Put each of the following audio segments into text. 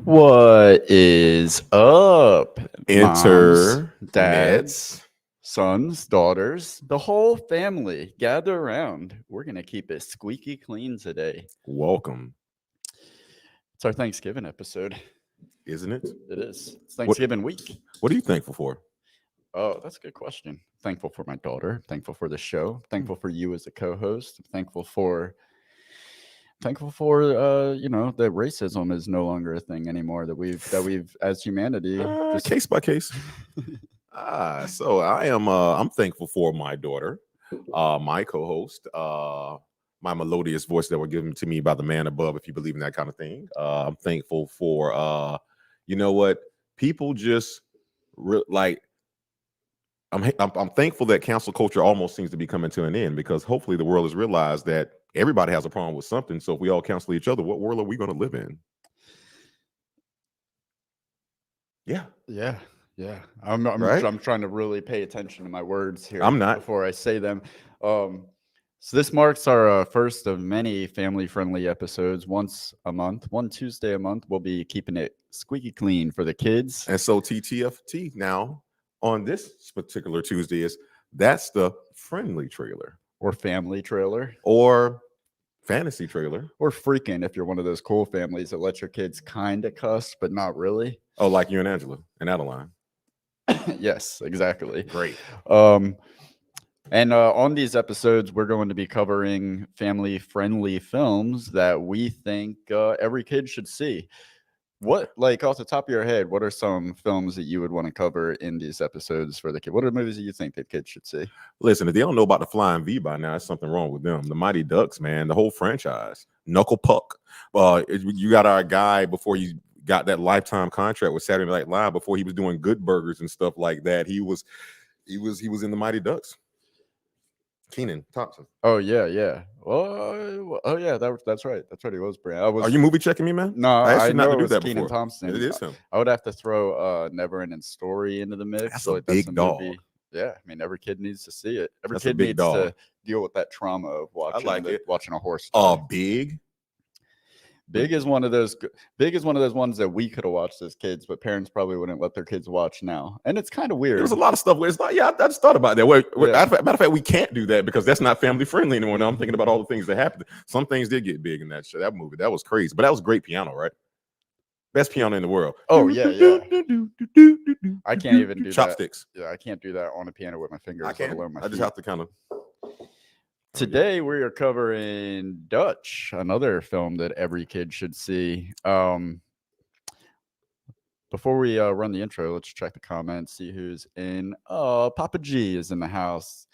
What is up, moms, Enter dads, sons, daughters, the whole family? Gather around. We're going to keep it squeaky clean today. Welcome, It's our Thanksgiving episode. isn't it? It is. It's What Thanksgiving week. What are you thankful for? Oh, that's a good question. Thankful for my daughter. Thankful for the show. Thankful for you as a co-host. Thankful for that racism is no longer a thing anymore, that we've as humanity just Case by case. So I'm thankful for my daughter, my co-host, my melodious voice that were given to me by the man above, if you believe in that kind of thing. I'm thankful for you know what? People just like I'm thankful that cancel culture almost seems to be coming to an end, because hopefully the world has realized that everybody has a problem with something. So if we all cancel each other, what world are we going to live in? Yeah. I'm Right? trying to really pay attention to my words here. I'm not. before I say them. So this marks our first of many family-friendly episodes. Once a month, one Tuesday a month, we'll be keeping it squeaky clean for the kids. And so TTFT now on this particular Tuesday that's the friendly trailer Or family trailer. or fantasy trailer. Or freaking, if you're one of those cool families that let your kids kind of cuss, but not really. Oh, like you and Angela and Adeline. Yes, exactly. Great. And on these episodes, we're going to be covering family-friendly films that we think every kid should see. What, like, off the top of your head, what are some films that you would want to cover in these episodes for the kid? What are movies that you think that kids should see? Listen, if they don't know about the Flying V by now, there's something wrong with them. The Mighty Ducks, man, the whole franchise. Knuckle Puck. You got our guy before you got that lifetime contract with Saturday Night Live, before he was doing Good Burgers and stuff like that. He was in the Mighty Ducks. Kenan Thompson. Oh yeah. Oh yeah, that's right. That's right. He was Brian. Are you movie checking me, man? No, I asked I you not know to it do was that Kenan before. Thompson. It is him. I would have to throw Never Ending Story into the mix. That's a big dog. Movie. Yeah, I mean, every kid needs to see it. Every That's a kid big needs dog. to deal with that trauma of watching a horse. Big is one of those ones that we could have watched as kids, but parents probably wouldn't let their kids watch now. And it's kind of weird. There's a lot of stuff where it's like, yeah, I just thought about that. Matter of fact, we can't do that because that's not family friendly anymore. Now I'm thinking about all the things that happened. Some things did get big in that movie. That was crazy, but that was great piano, right? Best piano in the world. Oh yeah. I can't even do chopsticks. That. Yeah, I can't do that on a piano with my fingers. I can't. I just have to kind of. Today we are covering Dutch, another film that every kid should see. Before we run the intro, let's check the comments, see who's in. Oh, Papa G is in the house.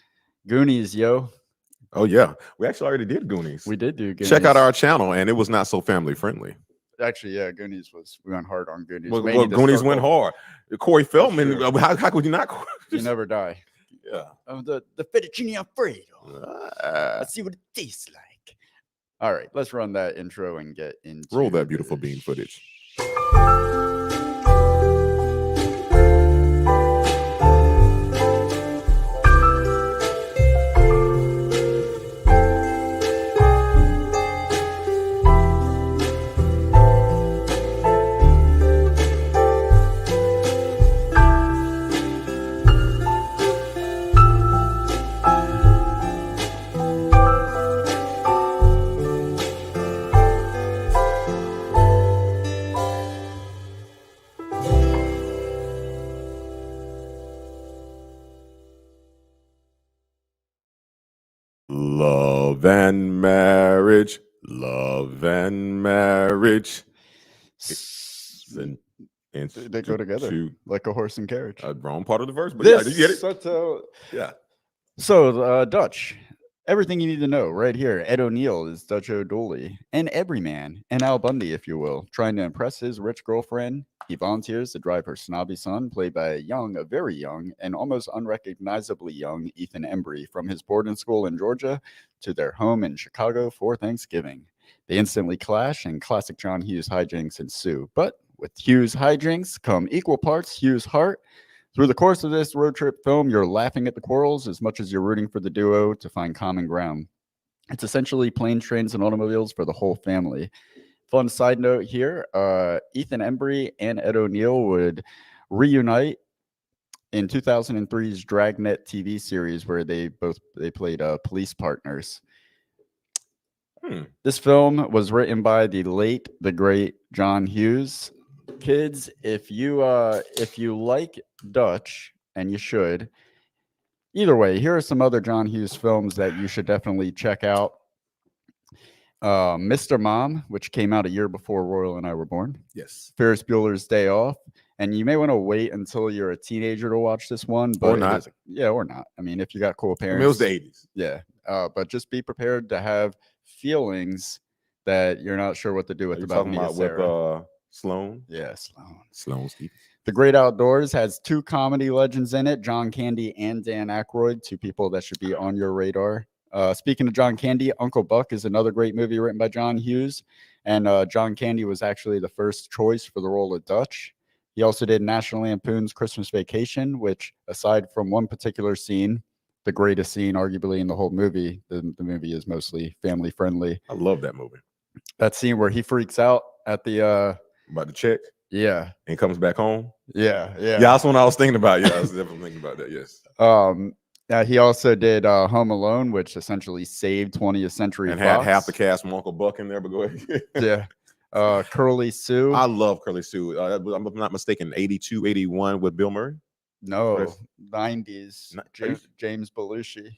Goonies, yo. Oh yeah, we actually already did Goonies. We did do Goonies. Check out our channel, and it was not so family friendly. Actually, yeah, we went hard on Goonies. Well, Goonies went hard. Corey Feldman, Sure. How could you not? You never die. Yeah. The fettuccine alfredo. Let's see what it tastes like. All right, let's run that intro and get into. Roll that beautiful bean footage. Love and marriage. They go together like a horse and carriage. Wrong part of the verse, but yeah, you get it. Yeah. So Dutch, everything you need to know right here. Ed O'Neill is Dutch O'Dooley, an everyman, an Al Bundy, if you will, trying to impress his rich girlfriend. He volunteers to drive her snobby son, played by a very young, and almost unrecognizably young Ethan Embry, from his boarding school in Georgia to their home in Chicago for Thanksgiving. They instantly clash, and classic John Hughes hijinks ensue. But with Hughes hijinks come equal parts Hughes heart. Through the course of this road trip film, you're laughing at the quarrels as much as you're rooting for the duo to find common ground. It's essentially planes, trains, and automobiles for the whole family. Fun side note here: Ethan Embry and Ed O'Neill would reunite in 2003's Dragnet TV series, where they played police partners. This film was written by the late, the great John Hughes. Kids, if you like Dutch, and you should, either way, here are some other John Hughes films that you should definitely check out. Mr. Mom, which came out a year before Royal and I were born. Yes. Ferris Bueller's Day Off. And you may want to wait until you're a teenager to watch this one. But Or not. Or not. I mean, if you got cool parents. I mean, it was the 80s. Yeah. But just be prepared to have feelings that you're not sure what to do with. Are you talking about with Sloan? Yeah, Sloan Stevens. The Great Outdoors has two comedy legends in it, John Candy and Dan Aykroyd, two people that should be on your radar. Speaking of John Candy, Uncle Buck is another great movie written by John Hughes. And John Candy was actually the first choice for the role of Dutch. He also did National Lampoon's Christmas Vacation, which, aside from one particular scene, the greatest scene arguably in the whole movie, the movie is mostly family friendly. I love that movie. That scene where he freaks out at the about the check. Yeah. And comes back home. Yeah. Yeah, that's what I was thinking about. Yeah, I was definitely thinking about that. Yes. He also did Home Alone, which essentially saved 20th Century and Fox. had half the cast from Uncle Buck in there. But go ahead. Yeah. Curly Sue. I love Curly Sue. I'm not mistaken, 82, 81 with Bill Murray. No, 90s. James Belushi.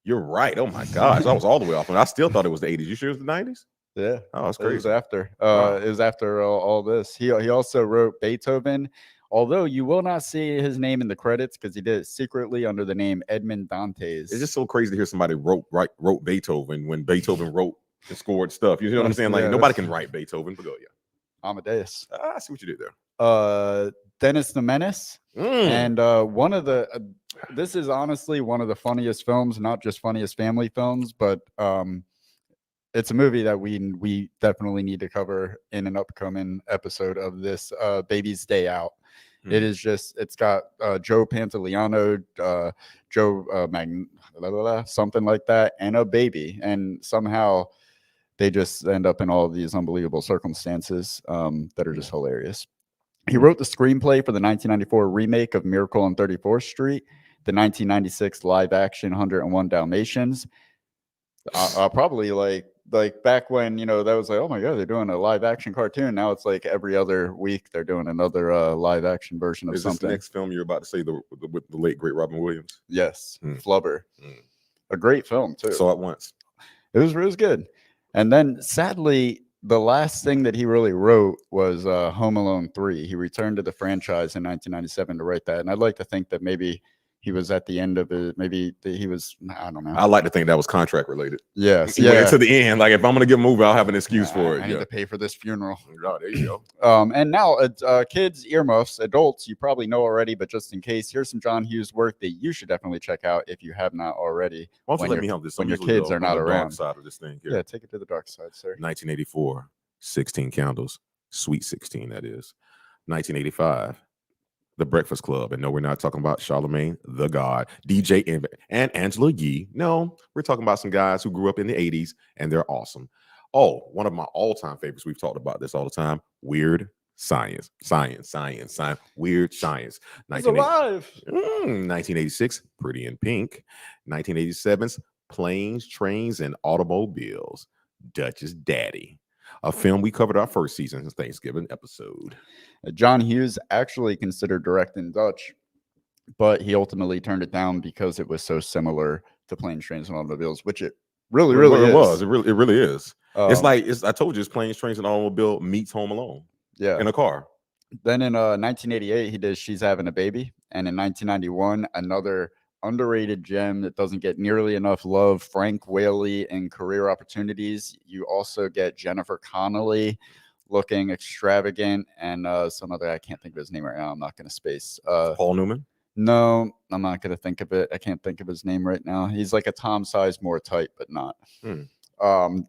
You're right. Oh my gosh, I was all the way off, and I still thought it was the 80s. You sure it was the 90s? Yeah. Oh, that's crazy. It was after. It was after all this. He also wrote Beethoven, although you will not see his name in the credits because he did it secretly under the name Edmond Dantes. It's just so crazy to hear somebody wrote Beethoven when Beethoven wrote and scored stuff. You know what I'm saying? Like nobody can write Beethoven, but go Amadeus. I see what you did there. Dennis the Menace. And one of the this is honestly one of the funniest films, not just funniest family films, but it's a movie that we definitely need to cover in an upcoming episode of this Baby's Day Out. It is just, it's got Joe Pantoliano, something like that, and a baby. And somehow they just end up in all of these unbelievable circumstances that are just hilarious. He wrote the screenplay for the 1994 remake of Miracle on 34th Street, the 1996 live action 101 Dalmatians. Probably like back when, that was like, oh my God, they're doing a live action cartoon. Now it's like every other week they're doing another live action version of something. Is this the next film you're about to say with the late, great Robin Williams? Yes. Flubber. A great film too. Saw it once. It was good. And then sadly, the last thing that he really wrote was Home Alone 3. He returned to the franchise in 1997 to write that. And I'd like to think that maybe he was at the end of it. Maybe he was, I don't know. I like to think that was contract related. Yes. Yeah. To the end. Like if I'm going to give a movie, I'll have an excuse for it. I need to pay for this funeral. Oh, there you go. And now, kids, earmuffs, adults, you probably know already, but just in case, here's some John Hughes work that you should definitely check out if you have not already. Why don't you let me help this? When your kids are not around. Side of this thing here. Yeah, take it to the dark side, sir. 1984, 16 Candles, Sweet 16, that is. 1985. The Breakfast Club. And no, we're not talking about Charlemagne the God, DJ and Angela Yee. No, we're talking about some guys who grew up in the 80s and they're awesome. Oh, one of my all-time favorites. We've talked about this all the time. Weird Science. Weird Science. He's alive. 1986, Pretty in Pink. 1987's Planes, Trains, and Automobiles. Dutch's Daddy. A film we covered our first season's Thanksgiving episode. John Hughes actually considered directing Dutch, but he ultimately turned it down because it was so similar to Planes, Trains, and Automobiles, which it really is. It really is. It's like I told you, it's Planes, Trains, and Automobile meets Home Alone. Yeah, in a car. Then in 1988, he did She's Having a Baby, and in 1991, another underrated gem that doesn't get nearly enough love, Frank Whaley in Career Opportunities. You also get Jennifer Connelly looking extravagant, and some other, I can't think of his name right now. I'm not going to space. Paul Newman? No, I'm not going to think of it. I can't think of his name right now. He's like a Tom Sizemore type, but not.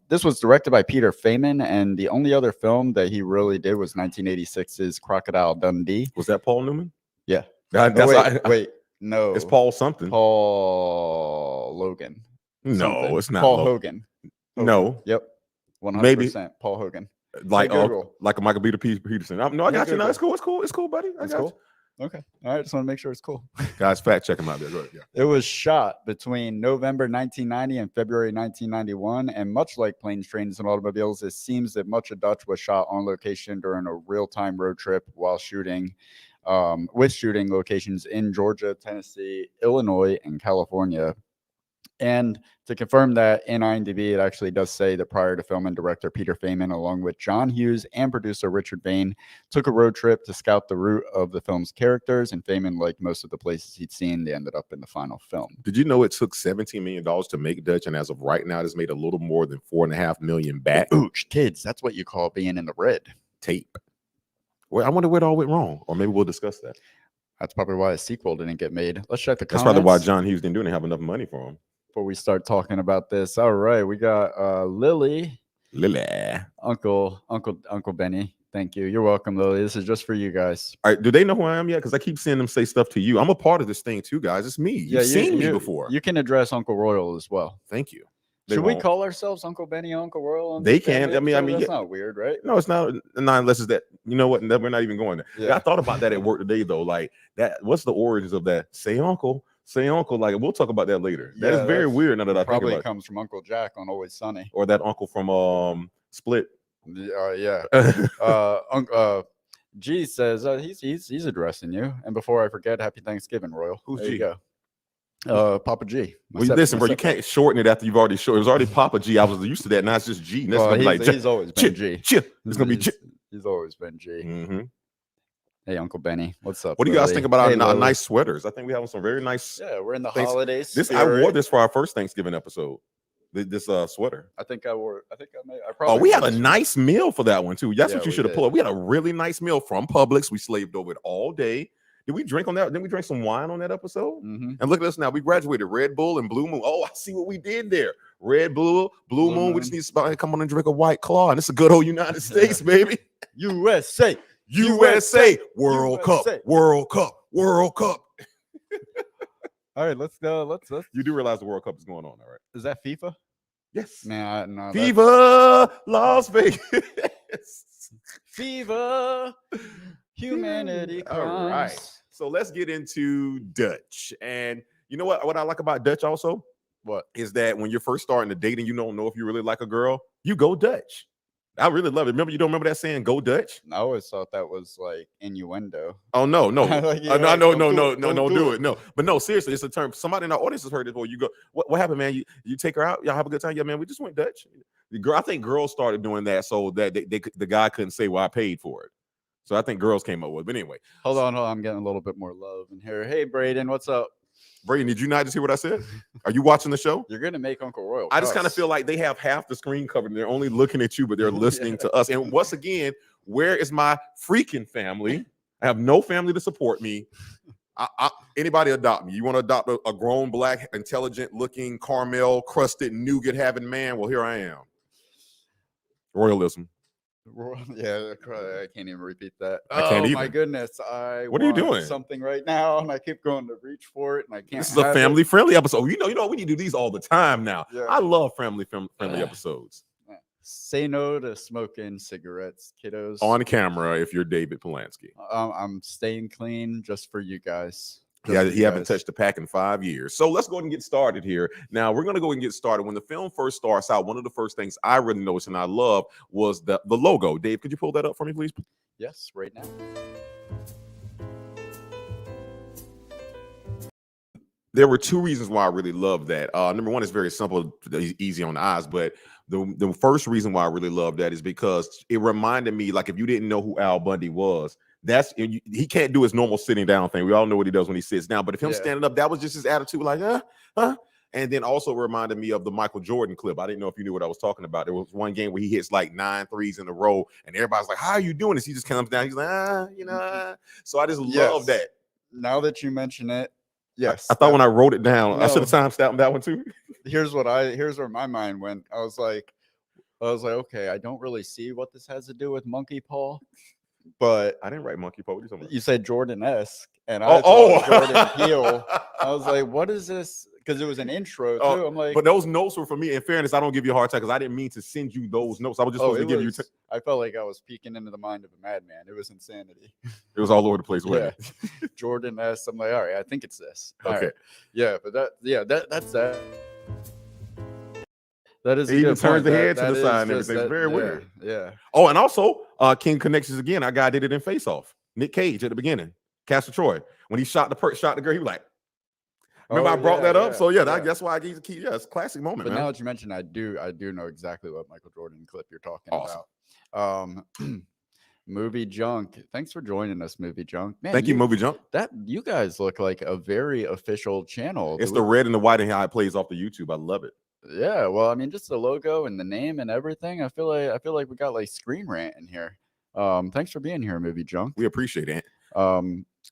This was directed by Peter Feynman, and the only other film that he really did was 1986's Crocodile Dundee. Was that Paul Newman? Yeah. Wait. No. It's Paul something. Paul Logan. No, it's not. Paul Hogan. No. Yep. 100%. Maybe. Paul Hogan. like Google. like a Michael Peterson. No, I Hey, got you. No, Google. it's cool. It's cool. It's cool, buddy. I It's got cool. Okay. All right. Just want to make sure it's cool. you. Guys, fact check him out there. Go ahead. Yeah. It was shot between November 1990 and February 1991, and much like Planes, Trains, and Automobiles, it seems that much of Dutch was shot on location during a real-time road trip while shooting, with shooting locations in Georgia, Tennessee, Illinois, and California. And to confirm that, in IMDb, it actually does say that prior to filming, director Peter Feynman, along with John Hughes and producer Richard Bain, took a road trip to scout the route of the film's characters. And Feynman, like most of the places he'd seen, they ended up in the final film. Did you know it took $17 million to make Dutch, and as of right now, it has made a little more than $4.5 million back? Ooh, kids, that's what you call being in the red. Tape. Well, I wonder where it all went wrong, or maybe we'll discuss that. That's probably why a sequel didn't get made. Let's check the That's comments. probably why John Hughes didn't do it and have enough money for him. Before we start talking about this. All right, we got Lily. Uncle Benny. Thank you. You're welcome, Lily. This is just for you guys. All right, do they know who I am yet? Because I keep seeing them say stuff to you. I'm a part of this thing too, guys. It's me. You've seen me before. You can address Uncle Royal as well. Thank you. Should we call ourselves Uncle Benny, Uncle Royal? They can. I mean, that's not weird, right? No, it's not. Not unless it's that. You know what? We're not even going there. Yeah. I thought about that at work today, though. Like that. What's the origins of that? Say uncle. Like we'll talk about that later. That is very weird. Now that I think about it. Probably comes from Uncle Jack on Always Sunny, or that uncle from Split. Yeah. G says he's addressing you. And before I forget, Happy Thanksgiving, Royal. Who's there G? You go. Papa G. Listen, bro, you can't shorten it after you've already shortened. It was already Papa G. I was used to that. Now it's just G. And he's always been G. It's gonna be G. He's always been G. Mm-hmm. Hey, Uncle Benny, what's up? What do you guys think about our nice sweaters? I think we have some very nice. Yeah, we're in the holidays. I wore this for our first Thanksgiving episode. This sweater. I We had a nice meal for that one too. That's what you should have pulled up. We had a really nice meal from Publix. We slaved over it all day. Did we drink on that? Didn't we drink some wine on that episode? Mm-hmm. And look at us now. We graduated Red Bull and Blue Moon. Oh, I see what we did there. Red Bull, Blue Moon. We just need to come on and drink a White Claw. And it's a good old United States, baby. USA. World Cup. All right, let's go. Let's. You do realize the World Cup is going on, all right? Is that FIFA? Yes. Nah, no. FIFA, Las Vegas. FIFA, humanity comes. All right. So let's get into Dutch. And you know what I like about Dutch also? What? Is that when you're first starting to date and you don't know if you really like a girl, you go Dutch. I really love it. You don't remember that saying, go Dutch? I always thought that was like innuendo. Oh, no. Like, No, don't do it. No. But no, seriously, it's a term. Somebody in our audience has heard it. Well, you go, what happened, man? You take her out? Y'all have a good time? Yeah, man, we just went Dutch. I think girls started doing that so that the guy couldn't say, well, I paid for it. So I think girls came up with it. But anyway. Hold on. I'm getting a little bit more love in here. Hey, Braden, what's up? Braden, did you not just hear what I said? Are you watching the show? You're going to make Uncle Royal. I just kind of feel like they have half the screen covered and they're only looking at you, but they're listening to us. And once again, where is my freaking family? I have no family to support me. Anybody adopt me? You want to adopt a grown, black, intelligent looking, caramel crusted, nougat having man? Well, here I am. Royalism. Yeah, I can't even repeat that. I can't either. My goodness. What are you doing? Something right now, and I keep going to reach for it, and I can't. This is a family-friendly episode. You know, we need to do these all the time now. Yeah. I love family-friendly episodes. Say no to smoking cigarettes, kiddos. On camera, if you're David Polanski. I'm staying clean just for you guys. Yeah, he haven't touched the pack in 5 years. So let's go ahead and get started here. Now, we're going to go and get started. When the film first starts out, one of the first things I really noticed and I love was the logo. Dave, could you pull that up for me, please? Yes, right now. There were two reasons why I really love that. Number one, it's very simple, easy on the eyes, but the first reason why I really love that is because it reminded me, like, if you didn't know who Al Bundy was, he can't do his normal sitting down thing. We all know what he does when he sits down, but if him standing up, that was just his attitude, like, And then also reminded me of the Michael Jordan clip. I didn't know if you knew what I was talking about. There was one game where he hits like 9 threes in a row, and everybody's like, how are you doing this? He just comes down. He's like, So I just love that. Now that you mention it, yes. I thought when I wrote it down, I should have timestamped that one too. Here's where my mind went. I was like, okay, I don't really see what this has to do with Monkey Paw. But I didn't write Monkey Paw. What are you talking about? You said Jordan-esque, and I thought Jordan Peele. Oh. I was like, what is this? Because it was an intro Oh, too. I'm like, but those notes were for me. In fairness, I don't give you a hard time because I didn't mean to send you those notes. I was just supposed to give you. I felt like I was peeking into the mind of a madman. It was insanity. It was all over the place. Yeah. Jordan asked, I'm like, all right, I think it's this. All Okay. right. Yeah, but that's that. That is. He even turns the head to the side and everything. It's very yeah, weird. Yeah. Oh, and also, King Connections again. Our guy did it in Face Off. Nick Cage at the beginning. Castor Troy when he shot the girl, he was like. Remember, I brought that up. So that's why I gave the key. Yeah, it's a classic moment. But man. now that you mentioned, I do know exactly what Michael Jordan clip you're talking about. Movie Junk. Thanks for joining us, Movie Junk. Man, thank you, Movie Junk. That you guys look like a very official channel. It's the red and the white and how it plays off the YouTube. I love it. Yeah, well, I mean, just the logo and the name and everything. I feel like we got like Screen Rant in here. Thanks for being here, Movie Junk. We appreciate it.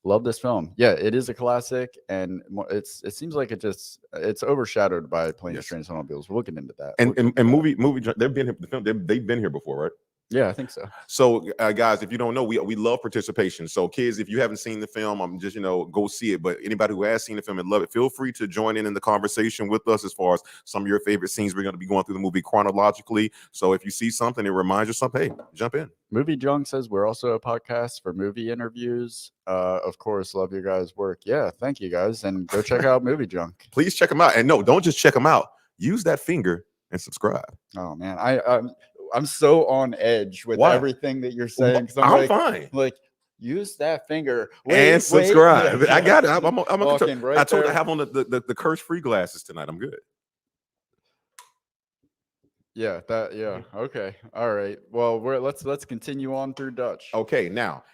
Love this film. Yeah, it is a classic, and it seems like it's overshadowed by Planes, Trains, and Automobiles. We'll get into that. And movie they've been here. The film they've been here before, right? Yeah, I think so. So, guys, if you don't know, we love participation. So, kids, if you haven't seen the film, I'm just go see it. But anybody who has seen the film and love it, feel free to join in the conversation with us as far as some of your favorite scenes. We're going to be going through the movie chronologically. So, if you see something that reminds you of something, hey, jump in. Movie Junk says we're also a podcast for movie interviews. Of course, love your guys' work. Yeah, thank you guys, and go check out Movie Junk. Please check them out, and no, don't just check them out. Use that finger and subscribe. Oh man, I'm so on edge with everything that you're saying. I'm fine. Like, use that finger and subscribe. Wait. I got it. I'm right I told you I there. have on the curse-free glasses tonight. I'm good. Yeah. Okay. All right. Well, let's continue on through Dutch. Okay. Now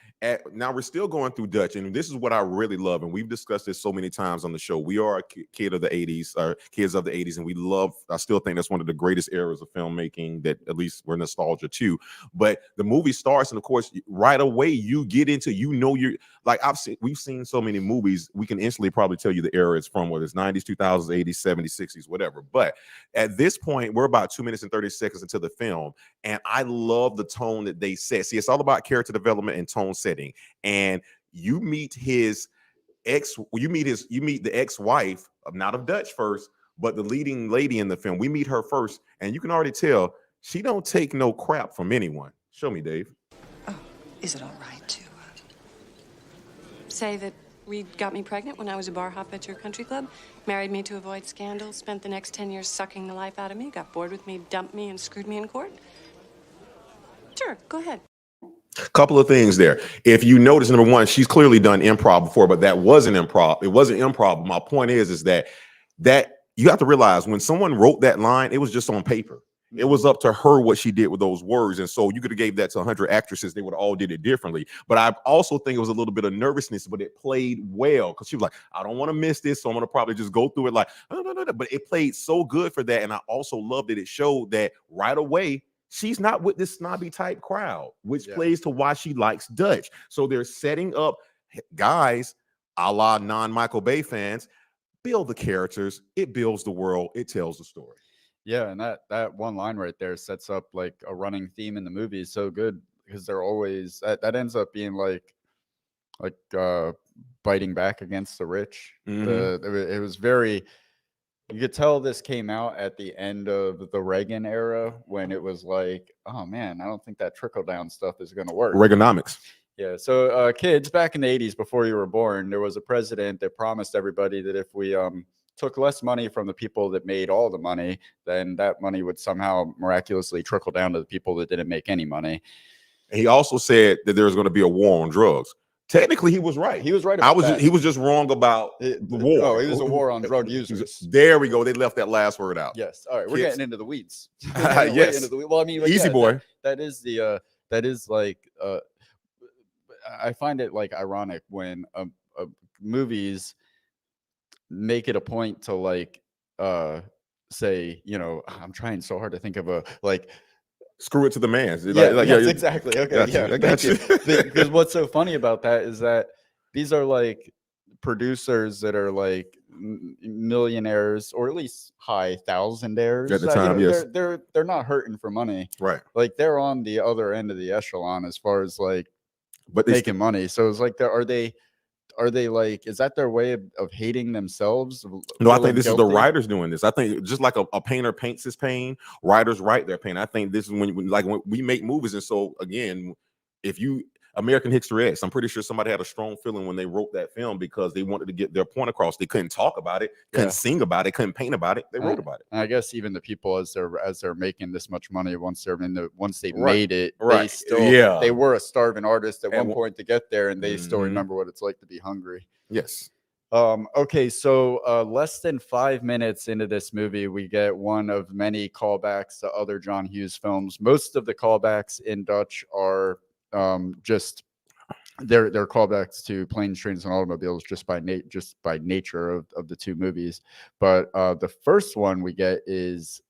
we're still going through Dutch, and this is what I really love, and we've discussed this so many times on the show. We are a kid of the 80s, or kids of the 80s, and I still think that's one of the greatest eras of filmmaking that at least we're nostalgia to. But the movie starts, and of course, right away you get into, you're like, we've seen so many movies, we can instantly probably tell you the era it's from, whether it's 90s, 2000s, 80s, 70s, 60s, whatever. But at this point, we're about 2 minutes and 30 seconds into the film, and I love the tone that they set. See, it's all about character development and tone setting. And you meet the ex-wife not of Dutch first, but the leading lady in the film. We meet her first, and you can already tell she don't take no crap from anyone. Show me, Dave. Oh, is it all right to say that Reed got me pregnant when I was a bar hop at your country club, married me to avoid scandal, spent the next 10 years sucking the life out of me, got bored with me, dumped me, and screwed me in court? Sure, go ahead. Couple of things there. If you notice, number one, she's clearly done improv before, but that wasn't improv. It wasn't improv. My point is that you have to realize when someone wrote that line, it was just on paper. It was up to her what she did with those words. And so you could have gave that to 100 actresses. They would have all did it differently. But I also think it was a little bit of nervousness, but it played well because she was like, I don't want to miss this. So I'm going to probably just go through it like, no. But it played so good for that. And I also loved that it showed that right away, she's not with this snobby type crowd, which plays to why she likes Dutch. So they're setting up guys, a la non-Michael Bay fans, build the characters. It builds the world. It tells the story. Yeah, and that one line right there sets up like a running theme in the movie. So good because they're always that ends up being like biting back against the rich. It was very. You could tell this came out at the end of the Reagan era when it was like, oh man, I don't think that trickle down stuff is going to work. Reaganomics. Yeah. So kids, back in the 80s, before you were born, there was a president that promised everybody that if we took less money from the people that made all the money, then that money would somehow miraculously trickle down to the people that didn't make any money. He also said that there was going to be a war on drugs. Technically, he was right. He was right about that. He was just wrong about the war. Oh, it was a war on drug users. There we go. They left that last word out. Yes. All right. We're getting into the weeds. Yes. Well, I mean, easy boy. That is like I find it like ironic when movies make it a point to like say, you know, I'm trying so hard to think of a like. Screw it to the man. Yes, exactly. Okay, I got you. Because what's so funny about that is that these are like producers that are like millionaires or at least high thousandaires at the time. Yes, they're not hurting for money, right? Like they're on the other end of the echelon as far as like but making money. So it's like, are they are they like? Is that their way of hating themselves? No, I Feeling think this is the guilty? writers doing this. I think just like a painter paints his pain, writers write their pain. I think this is when we make movies, and so again, if you American History X, I'm pretty sure somebody had a strong feeling when they wrote that film because they wanted to get their point across. They couldn't talk about it, couldn't sing about it, couldn't paint about it. They wrote about it. And I guess even the people as they're making this much money, once they've Right, made it, they right, still they were a starving artist at And one point to get there, and they still Mhm. remember what it's like to be hungry. Yes. Okay, so less than 5 minutes into this movie, we get one of many callbacks to other John Hughes films. Most of the callbacks in Dutch are just they're callbacks to Planes, Trains, and Automobiles just by nature of the two movies. But the first one we get is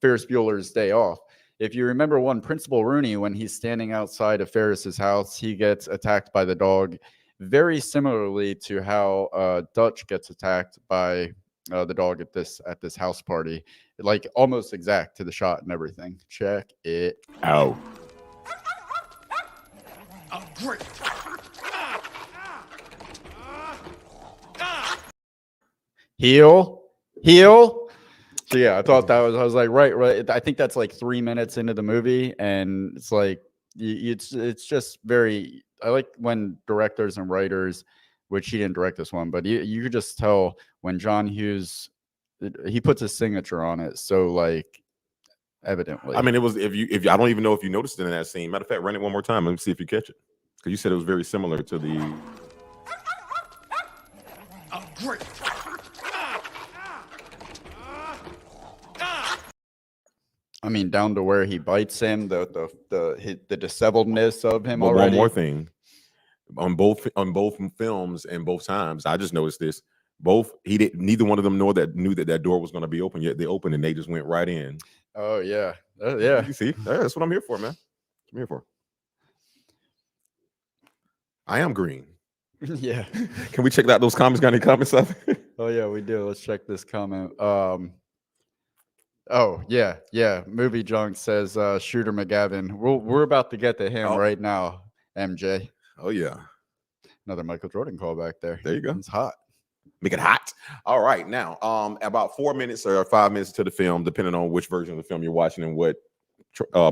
Ferris Bueller's Day Off. If you remember one, Principal Rooney, when he's standing outside of Ferris's house, he gets attacked by the dog, very similarly to how Dutch gets attacked by the dog at this house party, like almost exact to the shot and everything. Check it out. Oh, great. Heel. So yeah, I thought I was like, right. I think that's like 3 minutes into the movie, and it's like it's just very. I like when directors and writers, which he didn't direct this one, but you could just tell when John Hughes he puts his signature on it. So like, evidently, I mean, it was if I don't even know if you noticed it in that scene. Matter of fact, run it one more time. Let me see if you catch it, because you said it was very similar to the. Oh, great. I mean, down to where he bites him, the disheveledness of him But already. one more thing, on both films and both times, I just noticed this. Neither one of them knew that door was going to be open, yet they opened and they just went right in. Oh yeah, yeah. You see, that's what I'm here for, man. That's what I'm here for. I am green. Yeah. Can we check out those comments? Got any comments up? Oh yeah, we do. Let's check this comment. Oh yeah. Movie Junk says Shooter McGavin. We're about to get to him right now. MJ. Oh yeah. Another Michael Jordan callback there. There you go. It's hot. Make it hot. All right, now about 4 minutes or 5 minutes to the film, depending on which version of the film you're watching and what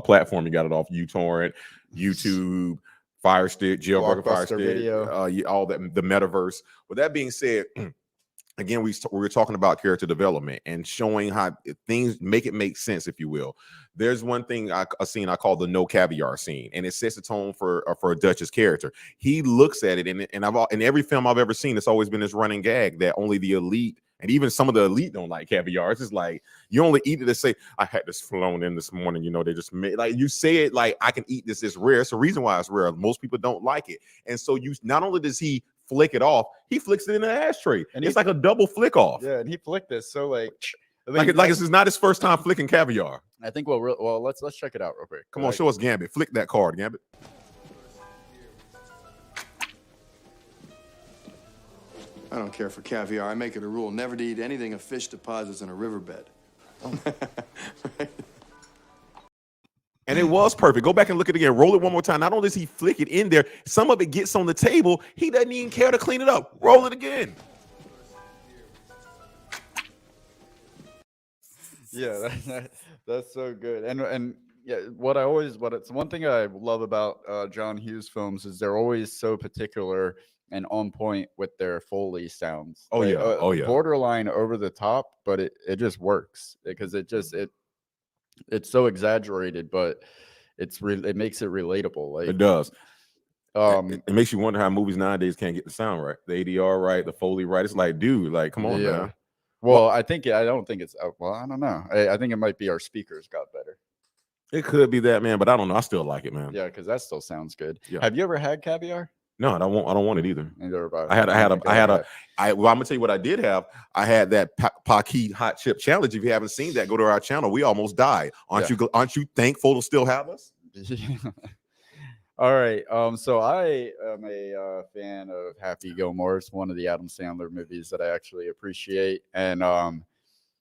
platform you got it off. uTorrent, YouTube, Fire Stick, Jailbreaker Fire Stick, Video. all that, the metaverse. With that being said, again, we were talking about character development and showing how things make sense, if you will. There's one thing a scene I call the no caviar scene, and it sets the tone for Dutch's character. He looks at it, and in every film I've ever seen, it's always been this running gag that only the elite and even some of the elite don't like caviar. It's just like you only eat it to say, I had this flown in this morning. You know, they just made like you say it like I can eat this. It's rare. It's the reason why it's rare. Most people don't like it, and so not only does he flick it off, he flicks it in the ashtray, and it's like a double flick off. Yeah, and he flicked this. So like, this is not his first time flicking caviar. I think let's check it out real quick. Come on, show us Gambit. Flick that card, Gambit. I don't care for caviar. I make it a rule never to eat anything a fish deposits in a riverbed. Right? And it was perfect. Go back and look at it again. Roll it one more time. Not only does he flick it in there, some of it gets on the table. He doesn't even care to clean it up. Roll it again. Yeah, that's so good. And yeah, it's one thing I love about John Hughes films is they're always so particular and on point with their Foley sounds. Oh Like, yeah. Oh yeah. Borderline over the top, but it just works because it's so exaggerated, but it makes it relatable. Like It does. it makes you wonder how movies nowadays can't get the sound right, the ADR right, the Foley right. It's like, dude, like, come on, man. Well, I don't think it's well, I don't know. I think it might be our speakers got better. It could be that, man, but I don't know. I still like it, man. Yeah, because that still sounds good. Yeah. Have you ever had caviar? No, I don't want it either. Neither have I'm gonna tell you what I did have. I had that Paqui hot chip challenge. If you haven't seen that, go to our channel. We almost died. Aren't you thankful to still have us? All right. So I am a fan of Happy Gilmore. It's one of the Adam Sandler movies that I actually appreciate. And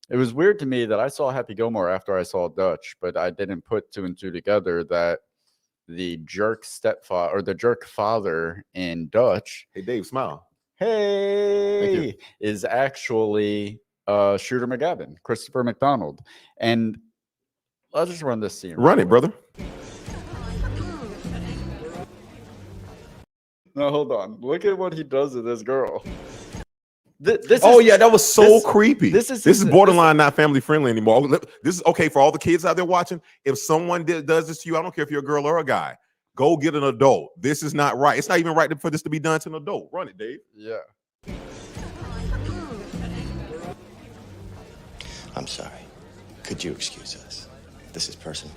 it was weird to me that I saw Happy Gilmore after I saw Dutch, but I didn't put two and two together that the jerk stepfather or the jerk father in Dutch. Hey, Dave, smile. hey, is actually Shooter McGavin, Christopher McDonald. And I'll just run this scene. Run it, brother. No, hold on. Look at what he does to this girl. This Oh is, yeah, that was so this- creepy. this This is- is borderline not family friendly anymore. This is okay for all the kids out there watching. If someone does this to you, I don't care if you're a girl or a guy. Go get an adult. This is not right. It's not even right for this to be done to an adult. Run it, Dave. Yeah. I'm sorry. Could you excuse us? This is personal.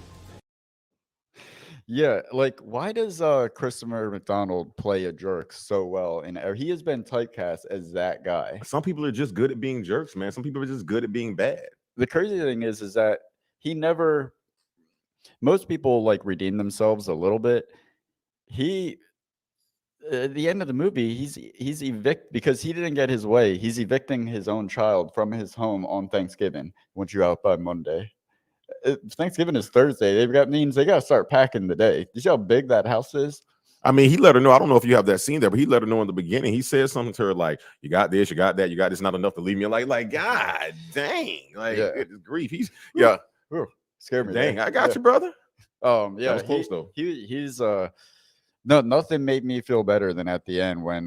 Yeah, like why does Christopher McDonald play a jerk so well? And he has been typecast as that guy. Some people are just good at being jerks, man. Some people are just good at being bad. The crazy thing is that he never. Most people like redeem themselves a little bit. He, at the end of the movie, he's evict because he didn't get his way. He's evicting his own child from his home on Thanksgiving. Once you out by Monday. Thanksgiving is Thursday. They've got means they got to start packing the day. You see how big that house is? I mean, he let her know. I don't know if you have that scene there, but he let her know in the beginning. He said something to her like, "You got this, you got that, you got this. Not enough to leave me." Like, God dang, like Yeah. it's grief. He's yeah, Ooh, scared me. dang. there. I got Yeah. you, brother. Yeah, That was close though. He's nothing made me feel better than at the end when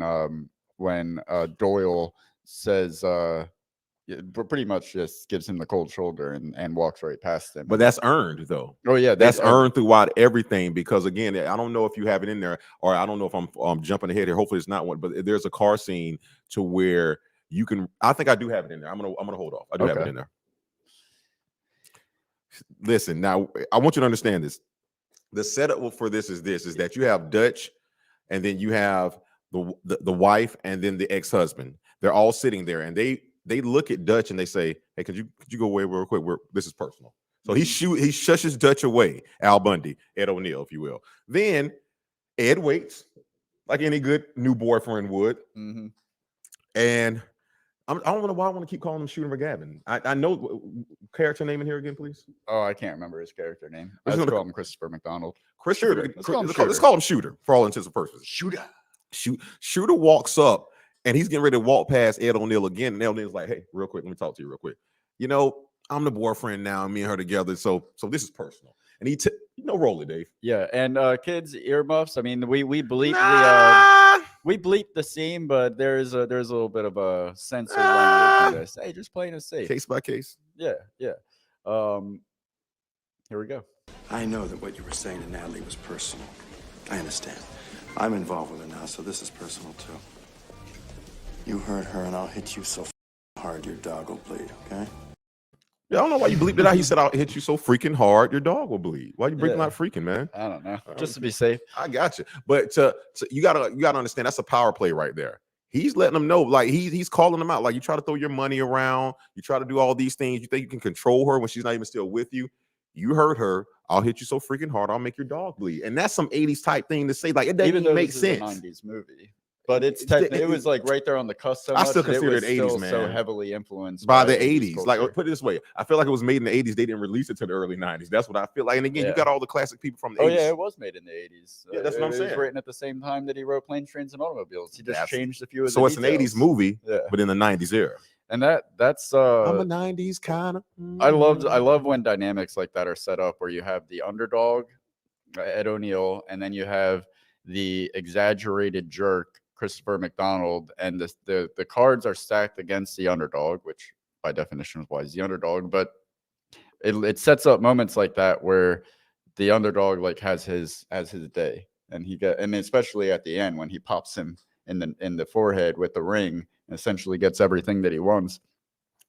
Doyle says pretty much just gives him the cold shoulder and walks right past him. But that's earned though. Oh yeah, That's earned throughout everything because again, I don't know if you have it in there, or I don't know if I'm jumping ahead here. Hopefully, it's not one. But there's a car scene to where you can. I think I do have it in there. I'm gonna hold off. I do have it Okay. in there. Listen, now I want you to understand this. The setup for this is that you have Dutch, and then you have the wife, and then the ex-husband. They're all sitting there, and they look at Dutch and they say, "Hey, could you go away real quick? This is personal." So he shushes Dutch away, Al Bundy, Ed O'Neill, if you will. Then Ed waits, like any good new boyfriend would. Mhm. And I don't know why I want to keep calling him Shooter McGavin. I know character name in here again, please. Oh, I can't remember his character name. I Let's just go- call him Christopher McDonald. Christopher. Shooter. Let's call him Let's call him Shooter for all intents and purposes. Shooter. Shooter walks up and he's getting ready to walk past Ed O'Neill again. And Ed O'Neill's like, "Hey, real quick, let me talk to you real quick. You know, I'm the boyfriend now, me and her together. So this is personal." And he roll it, Dave. Yeah, and kids earmuffs. I mean, we bleep Nah. we bleep the scene, but there's a little bit of a censored Ah. language in this. Hey, just playing it safe. Case by case. Yeah. Here we go. I know that what you were saying to Natalie was personal. I understand. I'm involved with her now, so this is personal too. You hurt her, and I'll hit you so hard your dog will bleed, okay? Yeah, I don't know why you bleeped it out. He said, "I'll hit you so freaking hard, your dog will bleed." Why you bleeping Yeah. out freaking, man? I don't know. Just to be safe. I got you. But you gotta understand that's a power play right there. He's letting them know, like he's calling them out. Like you try to throw your money around, you try to do all these things. You think you can control her when she's not even still with you. You hurt her. I'll hit you so freaking hard. I'll make your dog bleed. And that's some 80s type thing to say. Like it doesn't Even even though make this is a sense. 90s movie. But it was like right there on the cusp. So I still much that consider it 80s, still so man. heavily influenced By the 80s. culture. Like put it this way. I feel like it was made in the 80s. They didn't release it to the early 90s. That's what I feel like. And again, you Yeah. got all the classic people from the Oh 80s. yeah, it was made in the 80s. Yeah, that's what I'm It was saying. written at the same time that he wrote Planes, Trains, and Automobiles. He just That's- changed a few of the So it's an 80s details. movie, Yeah, but in the 90s era. and that's I'm a 90s kind of. I love when dynamics like that are set up where you have the underdog, Ed O'Neill, and then you have the exaggerated jerk, Christopher McDonald, and the cards are stacked against the underdog, which by definition is why he's the underdog. But it sets up moments like that where the underdog like has his day, and especially at the end when he pops him in the forehead with the ring, and essentially gets everything that he wants.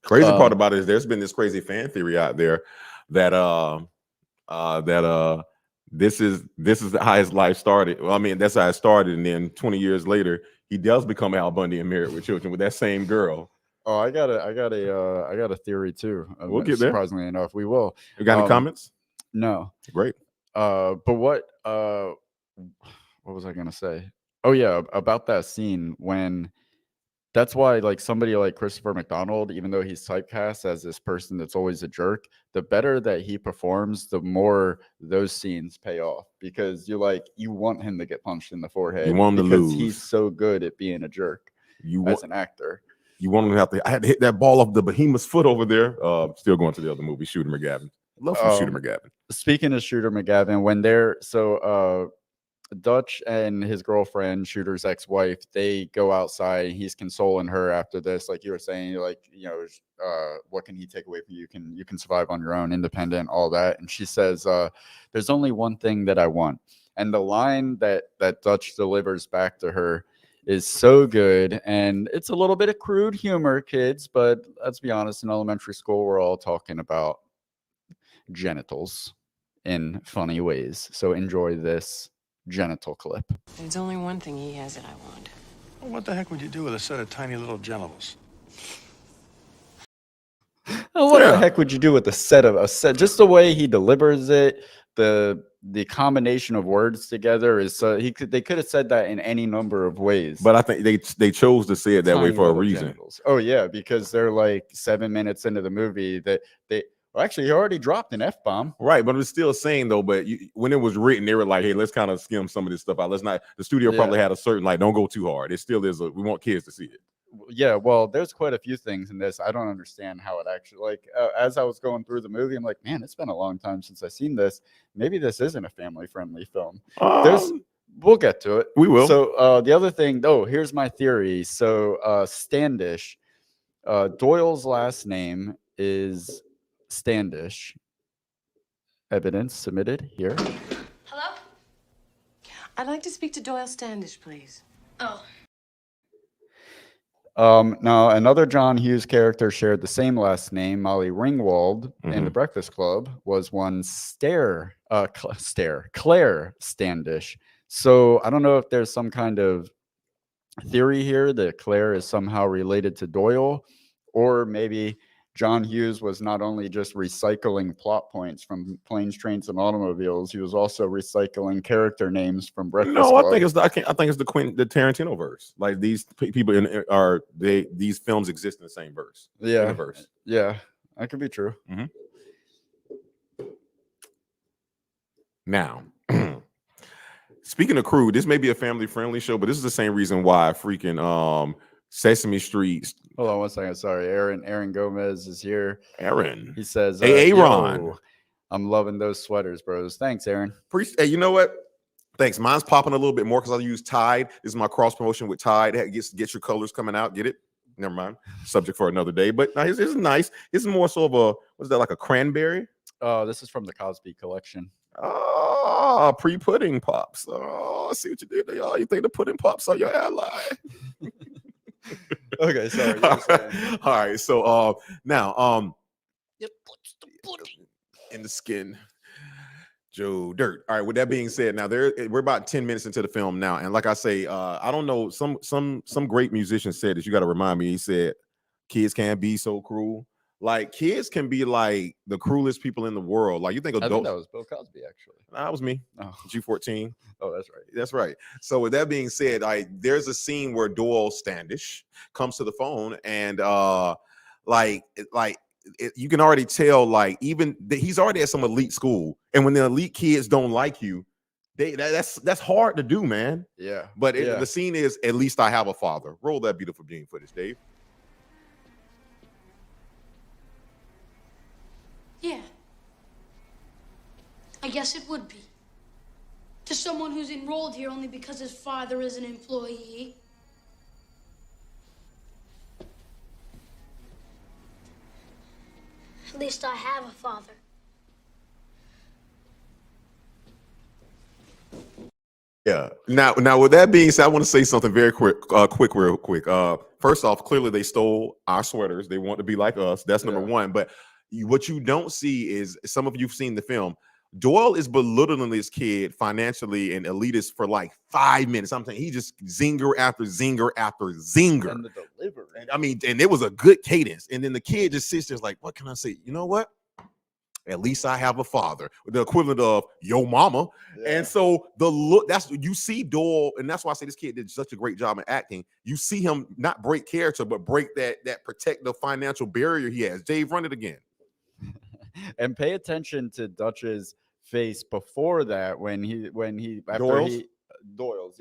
Crazy part about it is there's been this crazy fan theory out there that this is how his life started. Well, I mean, that's how it started, and then 20 years later, he does become Al Bundy and Married with Children with that same girl. Oh, I got a theory too. We'll get there. Surprisingly enough, we will. You got any comments? No. Great. But what was I gonna say? Oh yeah, about that scene when that's why like somebody like Christopher McDonald, even though he's typecast as this person that's always a jerk, the better that he performs, the more those scenes pay off because you want him to get punched in the forehead. You want him to because lose. He's so good at being a jerk. as an actor. You want him to have to. I had to hit that ball off the behemoth's foot over there. Still going to the other movie, Shooter McGavin. Love some Shooter McGavin. Speaking of Shooter McGavin, when they're Dutch and his girlfriend, Shooter's ex-wife, they go outside and he's consoling her after this. Like you were saying, like, what can he take away from you? You can survive on your own, independent, all that. And she says, there's only one thing that I want. And the line that Dutch delivers back to her is so good. And it's a little bit of crude humor, kids, but let's be honest, in elementary school, we're all talking about genitals in funny ways. So enjoy this genital clip. There's only one thing he has that I want. Well, what the heck would you do with a set of tiny little genitals? What the heck would you do with a set? Just the way he delivers it, the combination of words together is they could have said that in any number of ways. But I think they chose to say it that way for a reason. Genitals. Oh yeah, because they're like 7 minutes into the movie that actually he already dropped an F-bomb. Right, but I'm still saying though, but when it was written, they were like, hey, let's kind of skim some of this stuff out. Let's not, the studio probably had a certain, like, don't go too hard. It still is, we want kids to see it. Yeah, well, there's quite a few things in this. I don't understand how it actually, like, as I was going through the movie, I'm like, man, it's been a long time since I've seen this. Maybe this isn't a family-friendly film. We'll get to it. We will. So the other thing, here's my theory. So Standish, Doyle's last name is Standish. Evidence submitted here. Hello? I'd like to speak to Doyle Standish, please. Oh. Now, another John Hughes character shared the same last name. Molly Ringwald in The Breakfast Club was one Claire Standish. So I don't know if there's some kind of theory here that Claire is somehow related to Doyle, or maybe John Hughes was not only just recycling plot points from Planes, Trains, and Automobiles, he was also recycling character names from Breakfast Club. I think it's the Tarantino verse. Like these people these films exist in the same verse. Yeah, verse. Yeah, that could be true. Now, speaking of crew, this may be a family-friendly show, but this is the same reason why freaking Sesame Street. Hold on one second. Sorry, Aaron Gomez is here. Aaron. He says, Aaron. I'm loving those sweaters, bros. Thanks, Aaron. Hey, you know what? Thanks. Mine's popping a little bit more because I use Tide. This is my cross promotion with Tide. Get your colors coming out. Get it? Never mind. Subject for another day. But this is nice. This is more so of a, what's that, like a cranberry? This is from the Cosby collection. Pre-pudding pops. Oh, I see what you did there, y'all. You think the pudding pops are your ally? Okay, sorry. All right. So now in the skin, Joe Dirt. All right. With that being said, now we're about 10 minutes into the film now, and like I say, I don't know. Some great musician said this. You got to remind me. He said, "Kids can't be so cruel." Like kids can be like the cruelest people in the world. Like you think adults. I think that was Bill Cosby, actually. That was me. Oh. G14. Oh, that's right. That's right. So with that being said, there's a scene where Doyle Standish comes to the phone and you can already tell like even he's already at some elite school, and when the elite kids don't like you, that's hard to do, man. Yeah. But the scene is At Least I Have a Father. Roll that beautiful gene footage, Dave. Yeah. I guess it would be. To someone who's enrolled here only because his father is an employee. At least I have a father. Yeah. Now, with that being said, I want to say something very quick. First off, clearly they stole our sweaters. They want to be like us. That's number one. But what you don't see is, some of you've seen the film, Doyle is belittling this kid financially and elitist for like 5 minutes. I'm saying he just zinger after zinger after zinger. And the delivery. And it was a good cadence. And then the kid just sits there like, what can I say? You know what? At least I have a father. The equivalent of yo mama. Yeah. And so the look, that's you see Doyle, and that's why I say this kid did such a great job in acting. You see him not break character, but break that protective financial barrier he has. Dave, run it again. And pay attention to Dutch's face before that when Doyle's.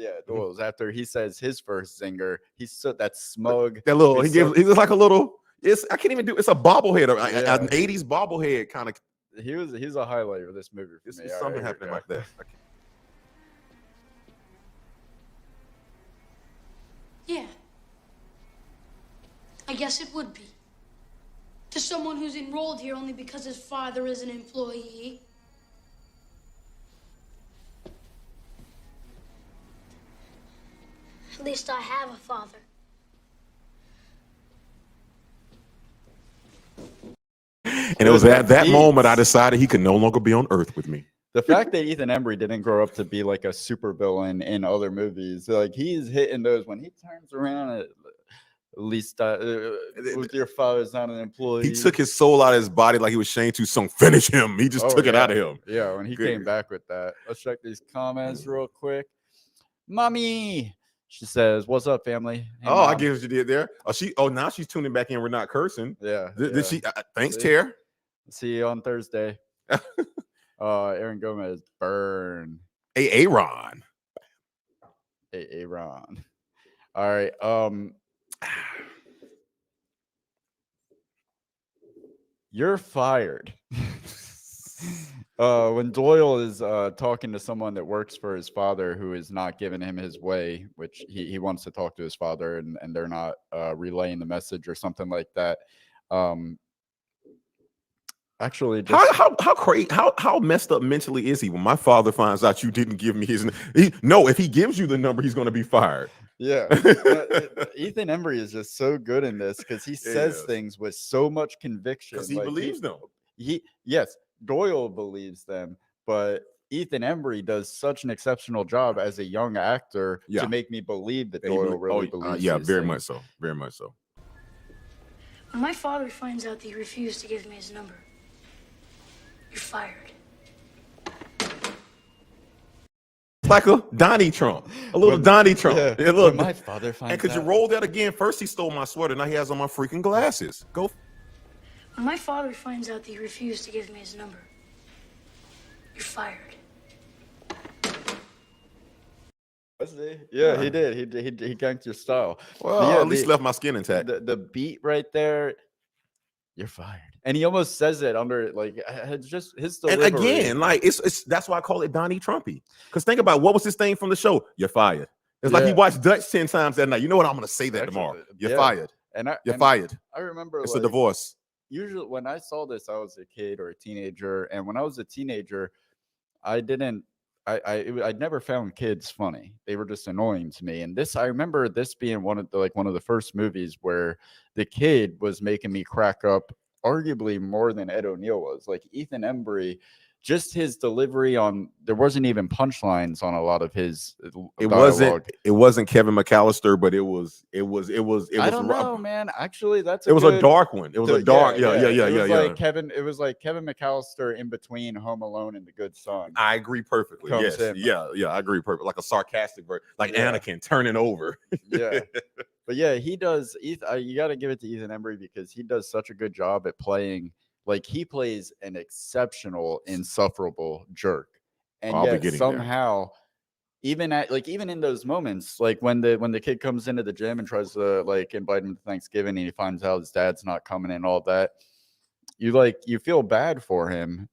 After he says his first zinger, he's so that smug. That little, he's he was like a little. I can't even do. It's a bobblehead, an Yeah. '80s bobblehead kind of. He's a highlight of this movie for me. It's All something right, here happening we like go. that. Yeah. I guess it would be. To someone who's enrolled here only because his father is an employee. At least I have a father. And it was at that beats. moment I decided he could no longer be on Earth with me. The fact that Ethan Embry didn't grow up to be like a supervillain in other movies, like he's hitting those when he turns around. At least with your father's not an employee. He took his soul out of his body like he was Shane Tsung. Finish him. He just took it out of him. Yeah, when he came back with that. Let's check these comments real quick. Mommy, she says, "What's up, family?" Hey, I Mom. get what you did there. Now she's tuning back in. We're not cursing. Yeah. Did she? Thanks, See? Tara. See you on Thursday. Aaron Gomez, burn. Aaron. Aaron. All right. You're fired. When Doyle is talking to someone that works for his father who is not giving him his way, which he wants to talk to his father, and they're not relaying the message or something like that. Actually, just, How crazy, how messed up mentally is he when my father finds out you didn't give me his? If he gives you the number, he's going to be fired. Yeah. Ethan Embry is just so good in this because he says things with so much conviction. Because he believes them. Yes, Doyle believes them, but Ethan Embry does such an exceptional job as a young actor to make me believe that Doyle really believes. Very much so. Very much so. When my father finds out that you refused to give me his number, you're fired. Like a Donnie Trump, a little Donnie Trump. Yeah, A little, my father finds and could you out. roll that again? First, he stole my sweater. Now he has on my freaking glasses. Go. When my father finds out that you refused to give me his number, you're fired. Yeah, he did. He ganked your style. Well, at least left my skin intact. The beat right there, you're fired. And he almost says it under like it's just his delivery. And again, like it's that's why I call it Donnie Trumpy. Because think about what was his thing from the show. You're fired. It's like he watched Dutch 10 times that night. You know what? I'm gonna say that tomorrow. You're fired. You're fired. I remember it's a divorce. Usually when I saw this, I was a kid or a teenager, and when I was a teenager, I'd never found kids funny. They were just annoying to me. And I remember this being one of the first movies where the kid was making me crack up, arguably more than Ed O'Neill was. Like Ethan Embry, just his delivery on there wasn't even punchlines on a lot of his dialogue. It wasn't Kevin McAllister, but it was I don't know, man. Actually, it was a dark one. It was a dark, yeah. It was like Kevin McAllister in between Home Alone and The Good Son. I agree perfectly. Yes. Yeah, I agree perfectly. Like a sarcastic version, like Anakin turning over. Yeah. But yeah, he does. You got to give it to Ethan Embry because he does such a good job at playing. Like he plays an exceptional, insufferable jerk, and yet somehow, even in those moments, like when the kid comes into the gym and tries to like invite him to Thanksgiving, and he finds out his dad's not coming and all that, you feel bad for him.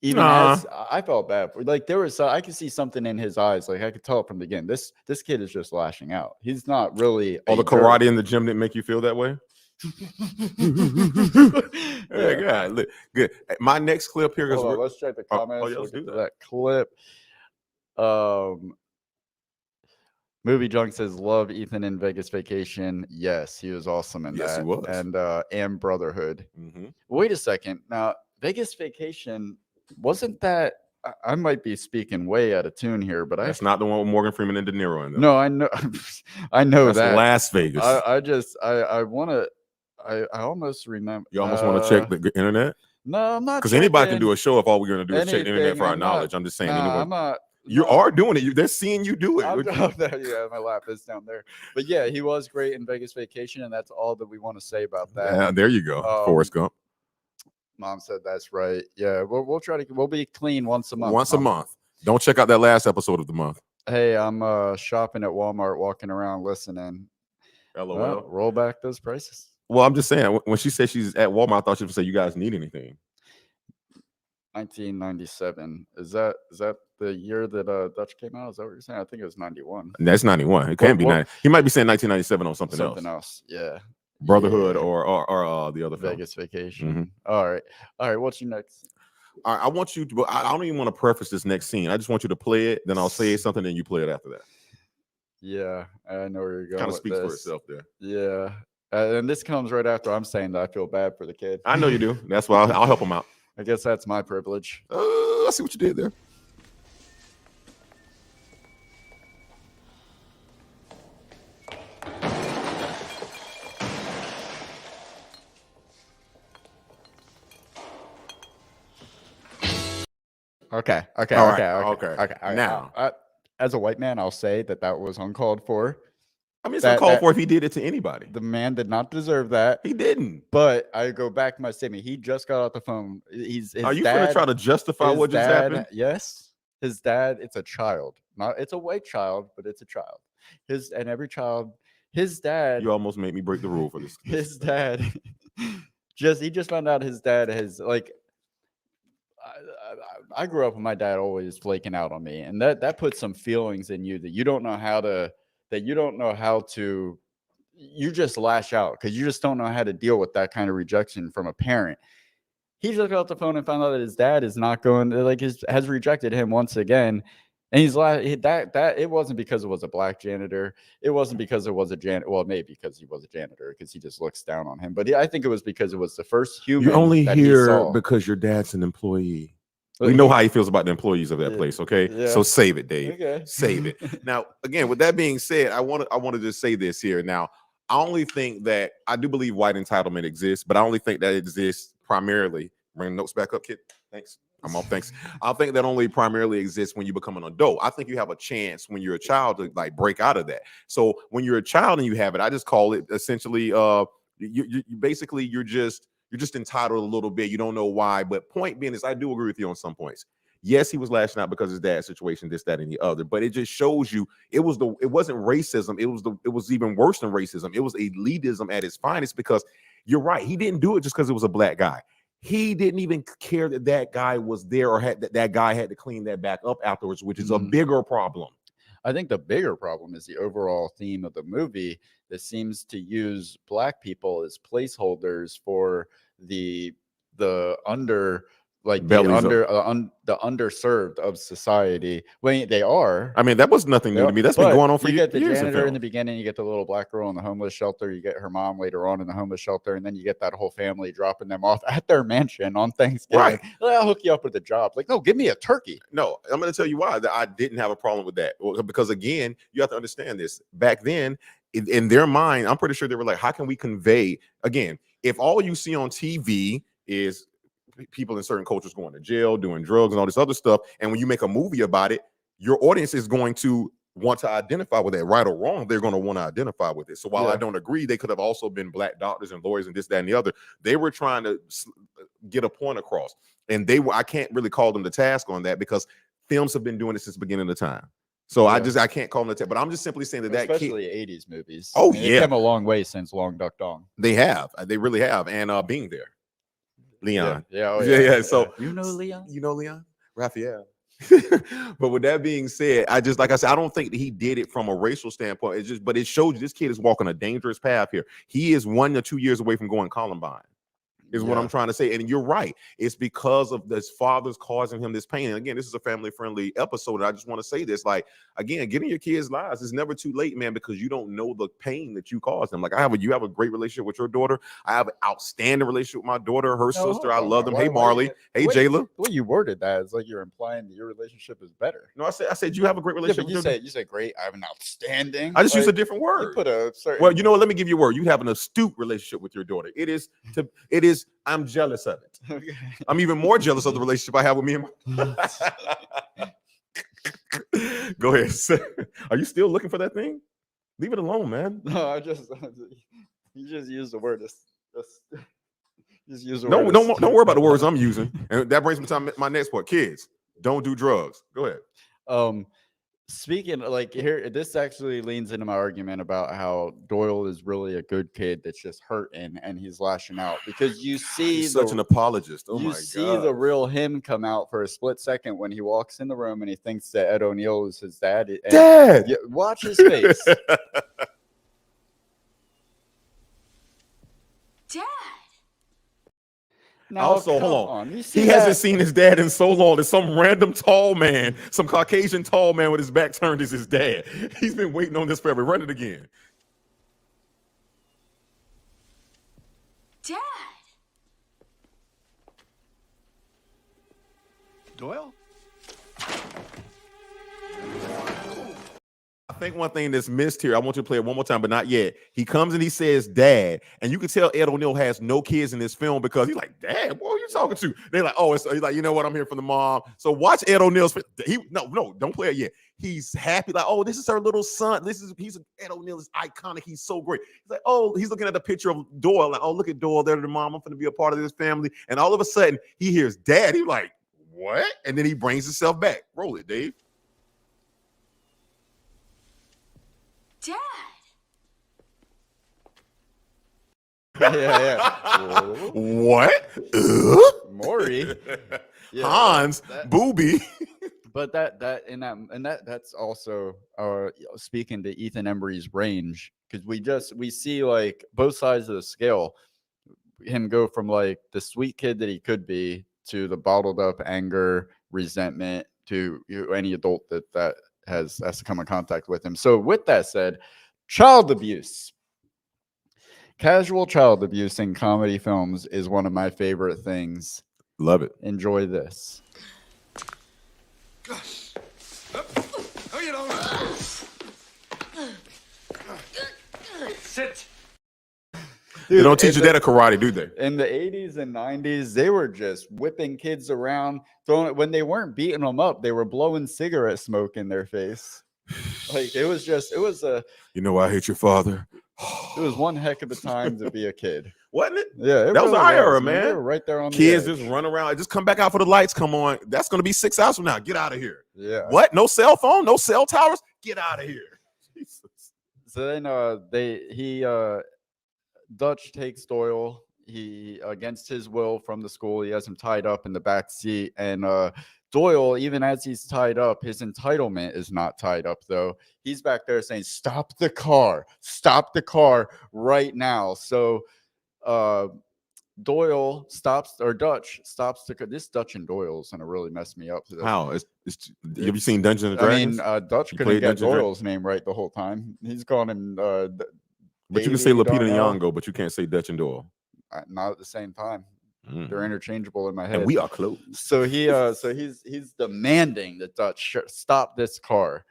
Even as I felt bad for, like there was, I could see something in his eyes, like I could tell it from the beginning. This kid is just lashing out. He's not really. All the karate in the gym didn't make you feel that way. God, good. My next clip here is. Let's check the comments. Let's do that clip. Movie Junk says, "Love Ethan in Vegas Vacation." Yes, he was awesome in that. Yes, he was. And Brotherhood. Mm-hmm. Wait a second. Now, Vegas Vacation wasn't that? I might be speaking way out of tune here, but that's not the one with Morgan Freeman and De Niro in there. No, I know, I know that's that. Las Vegas. I want to. I almost remember. You almost want to check the internet? No, I'm not. Because anybody can do a show if all we're going to do is check the internet for our knowledge. I'm just saying. I'm not. You are doing it. They're seeing you do it. Yeah, my lap is down there. But yeah, he was great in Vegas Vacation, and that's all that we want to say about that. Yeah, there you go. Forrest Gump. Mom said that's right. Yeah, we'll try to. We'll be clean once a month. Once a month. Don't check out that last episode of the month. Hey, I'm shopping at Walmart, walking around listening. LOL. Well, roll back those prices. Well, I'm just saying, when she said she's at Walmart, I thought she would say, "You guys need anything?" 1997. Is that the year that Dutch came out? Is that what you're saying? I think it was 91. And that's 91. It can't be 90. He might be saying 1997 on something else. Yeah. Brotherhood Yeah. or the other film. Vegas Vacation. All right. What's your next? All right, I want you to. I don't even want to preface this next scene. I just want you to play it. Then I'll say something. Then you play it after that. Yeah, I know where you're going. Kind of with speaks for this. itself there. Yeah, and this comes right after I'm saying that I feel bad for the kid. I know you do. That's why I'll help him out. I guess that's my privilege. I see what you did there. Okay. All right, okay. Now. As a white man, I'll say that was uncalled for. I mean, it's uncalled for if he did it to anybody. The man did not deserve that. He didn't. But I go back to my statement. He just got off the phone. Are you going to try to justify what just happened? Yes. His dad, it's a child. It's a white child, but it's a child. His dad. You almost made me break the rule for this. His dad he just found out his dad has like I grew up with my dad always flaking out on me, and that puts some feelings in you that you don't know how to you just lash out because you just don't know how to deal with that kind of rejection from a parent. He just got off the phone and found out that his dad is not going has rejected him once again. And he's like, that it wasn't because it was a black janitor. It wasn't because it was a janitor. Well, maybe because he was a janitor, because he just looks down on him. But I think it was because it was the first human. You're only here because your dad's an employee. We know how he feels about the employees of that place. Okay, yeah. So save it, Dave. Okay. Save it. Now, again, with that being said, I want to just say this here. Now, I only think that I do believe white entitlement exists, but I only think that it exists primarily. Bring notes back up, kid. Thanks. I'm off. Thanks. I think that only primarily exists when you become an adult. I think you have a chance when you're a child to like break out of that. So when you're a child and you have it, I just call it essentially you basically you're just entitled a little bit. You don't know why. But point being is I do agree with you on some points. Yes, he was lashing out because his dad's situation, this, that, and the other. But it just shows you it wasn't racism. It was even worse than racism. It was elitism at its finest, because you're right. He didn't do it just because it was a black guy. He didn't even care that guy was there or that guy had to clean that back up afterwards, which is a bigger problem. I think the bigger problem is the overall theme of the movie that seems to use black people as placeholders for the under like the underserved of society. When they are, I mean, that was nothing new to me. That's been going on for years. You get the janitor in the beginning, you get the little black girl in the homeless shelter, you get her mom later on in the homeless shelter, and then you get that whole family dropping them off at their mansion on Thanksgiving. Right. I'll hook you up with a job. Like, no, give me a turkey. No, I'm going to tell you why I didn't have a problem with that. Because again, you have to understand this. Back then, in their mind, I'm pretty sure they were like, how can we convey, again, if all you see on TV is people in certain cultures going to jail, doing drugs and all this other stuff, and when you make a movie about it, your audience is going to want to identify with that, right or wrong. They're going to want to identify with it. So while I don't agree, they could have also been black doctors and lawyers and this, that, and the other. They were trying to get a point across, and I can't really call them to task on that, because films have been doing it since the beginning of time. So I can't call them to task, but I'm just simply saying that especially 80s movies. Oh, they've come a long way since Long Duck Dong. They really have. And Being There, Leon. Yeah. So you know Leon, Raphael. But with that being said, like I said, I don't think that he did it from a racial standpoint. But it shows you this kid is walking a dangerous path here. He is 1 or 2 years away from going Columbine, is what I'm trying to say. And you're right. It's because of his father's causing him this pain. And again, this is a family-friendly episode. And I just want to say this, like, again, getting your kids' lives is never too late, man, because you don't know the pain that you caused them. Like, you have a great relationship with your daughter. I have an outstanding relationship with my daughter, her sister. I love them. Hey, Marley. Hey, Jayla. The way you worded that is like you're implying that your relationship is better. No, I said you have a great relationship. But you said great. I have an outstanding. I just use a different word. You put a certain. Well, you know what? Let me give you a word. You have an astute relationship with your daughter. It is. I'm jealous of it. Okay. I'm even more jealous of the relationship I have with me and my. Go ahead. Are you still looking for that thing? Leave it alone, man. No, you just use the word. Just use the word. Don't worry about the words I'm using. And that brings me to my next point. Kids, don't do drugs. Go ahead. Speaking like here, this actually leans into my argument about how Doyle is really a good kid that's just hurting and he's lashing out because you see He's such an apologist. Oh you my see god. the real him come out for a split second when he walks in the room and he thinks that Ed O'Neill is his dad. And Dad. watch his face. Dad! Now, Also, come hold on. You see He hasn't seen his dad in so long. There's some random tall man, some Caucasian tall man with his back turned is his dad. He's been waiting on this forever. Run it again. Dad! Doyle? I think one thing that's missed here, I want you to play it one more time, but not yet. He comes and he says, Dad. And you can tell Ed O'Neill has no kids in this film because he's like, Dad, what are you talking to? They're like, oh, he's like, you know what? I'm here for the mom. So watch Ed O'Neill's. No, don't play it yet. He's happy, like, oh, this is her little son. He's Ed O'Neill is iconic. He's so great. He's like, oh, he's looking at the picture of Doyle, like, oh, look at Doyle. They're the mom. I'm going to be a part of this family. And all of a sudden, he hears Dad. He's like, what? And then he brings himself back. Roll it, Dave. Dad! yeah. What? Maury. Yeah, Hans, Booby. But that's also speaking to Ethan Embry's range because we see like both sides of the scale. Him go from like the sweet kid that he could be to the bottled up anger, resentment to any adult that has to come in contact with him. So with that said, child abuse. Casual child abuse in comedy films is one of my favorite things. Love it. Enjoy this. Oh, you know. Sit. They don't teach you that at karate, do they? In the 80s and 90s, they were just whipping kids around, throwing it when they weren't beating them up, they were blowing cigarette smoke in their face. Like it was a You know I hate your father. it was one heck of a time to be a kid. Wasn't it? Yeah, that was our era, They man. were right there on Kids the edge. just run around, just come back out for the lights. Come on. That's gonna be 6 hours from now. Get out of here. Yeah. What? No cell phone, no cell towers? Get out of here. Jesus. So then Dutch takes Doyle. He against his will from the school. He has him tied up in the back seat, and Doyle, even as he's tied up, his entitlement is not tied up though. He's back there saying, "Stop the car! Stop the car right now!" So Doyle stops, or Dutch stops this Dutch and Doyle's gonna really mess me up. How? Have you seen Dungeons and Dragons? I mean, Dutch couldn't get Doyle's name right the whole time. He's calling him. But you can say Davey, Lupita Darnell. Nyong'o, but you can't say Dutch and Doyle. Not at the same time. They're interchangeable in my head. And we are close. So he's demanding that Dutch stop this car,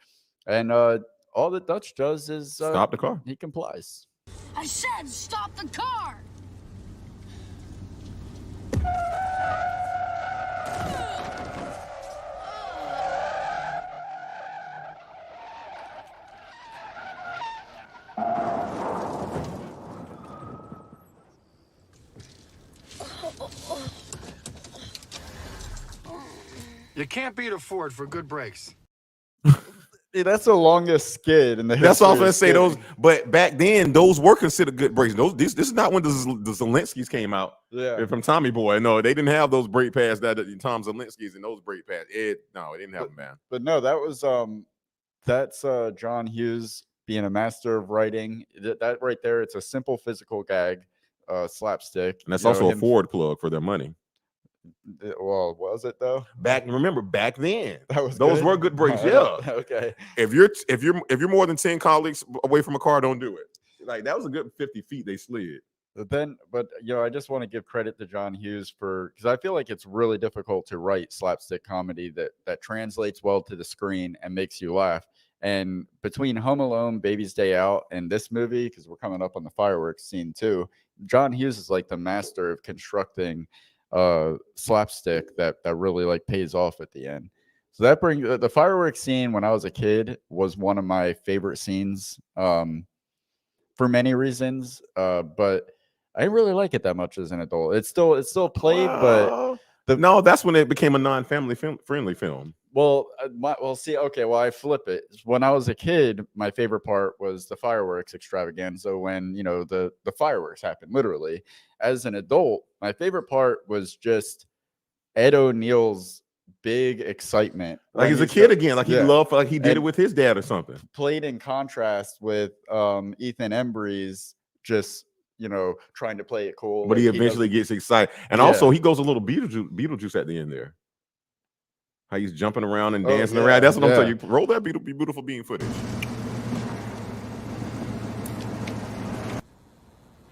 and all that Dutch does is Stop the car. He complies. I said stop the car! You can't beat a Ford for good brakes. Hey, that's the longest skid in the history. That's all I'm gonna of say. Those, skidding. but back then, those were considered good brakes. This is not when the Zelenskys came out. Yeah. From Tommy Boy. No, they didn't have those brake pads that Tom Zelenskys and those brake pads. No, it didn't have them, man. But no, that was that's John Hughes being a master of writing. That right there, it's a simple physical gag, slapstick. And that's You know, also a him- Ford plug for their money. Well, was it though? Remember back then, That was those good? were good brakes. Yeah. Okay. If you're more than 10 colleagues away from a car, don't do it. Like that was a good 50 feet they slid. But I just want to give credit to John Hughes because I feel like it's really difficult to write slapstick comedy that translates well to the screen and makes you laugh. And between Home Alone, Baby's Day Out, and this movie, because we're coming up on the fireworks scene too, John Hughes is like the master of constructing slapstick that really like pays off at the end. So that brings the fireworks scene when I was a kid was one of my favorite scenes for many reasons. But I didn't really like it that much as an adult. It's still played, but no, that's when it became a non-family friendly film. Well, see, okay, well, I flip it. When I was a kid, my favorite part was the fireworks extravaganza when, the fireworks happened, literally. As an adult, my favorite part was just Ed O'Neill's big excitement Like when he's a he's kid again. Like he yeah, loved, like he did it and with his dad or something. played in contrast with Ethan Embry's just, trying to play it cool. But Like he he eventually doesn't, gets excited. And yeah. also he goes a little Beetlejuice at the end there. How he's jumping around and Oh, dancing yeah, around. That's what I'm yeah. telling you. Roll that beautiful being footage.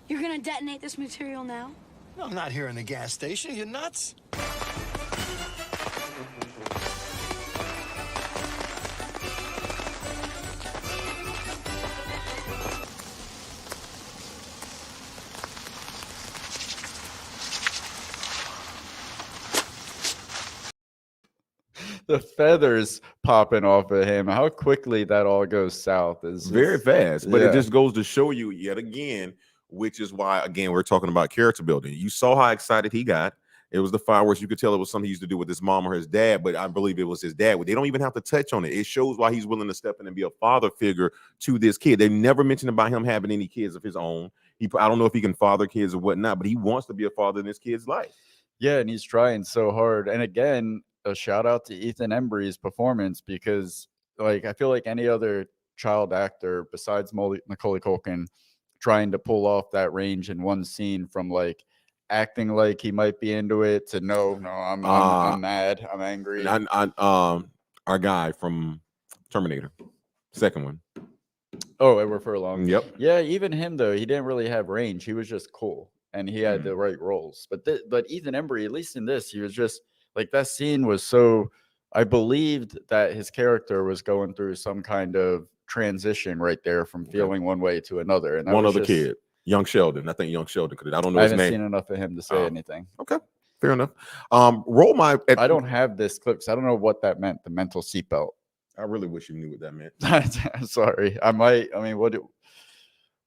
You're gonna detonate this material now? No, I'm not here in the gas station. You nuts? The feathers popping off of him. How quickly that all goes south is Very just, fast. But it yeah. just goes to show you yet again, which is why, again, we're talking about character building. You saw how excited he got. It was the fireworks. You could tell it was something he used to do with his mom or his dad, but I believe it was his dad. They don't even have to touch on it. It shows why he's willing to step in and be a father figure to this kid. They never mentioned about him having any kids of his own. I don't know if he can father kids or whatnot, but he wants to be a father in this kid's life. Yeah, and he's trying so hard. And again, a shout out to Ethan Embry's performance because, like, I feel like any other child actor besides Macaulay Culkin trying to pull off that range in one scene from like acting like he might be into it to no, I'm mad, I'm angry. And our guy from Terminator, second one. Oh, Edward Furlong. Yep. Yeah, even him though, he didn't really have range. He was just cool, and he had the right roles. But Ethan Embry, at least in this, he was just like that scene was so. I believed that his character was going through some kind of transition right there from feeling one way to another. And that One was other kid, young Sheldon. I think young Sheldon could. I don't know I his haven't name. seen enough of him to say anything. Okay, fair enough. Roll my. I don't have this clip because I don't know what that meant. The mental seatbelt. I really wish you knew what that meant. I'm sorry. I might. I mean, what?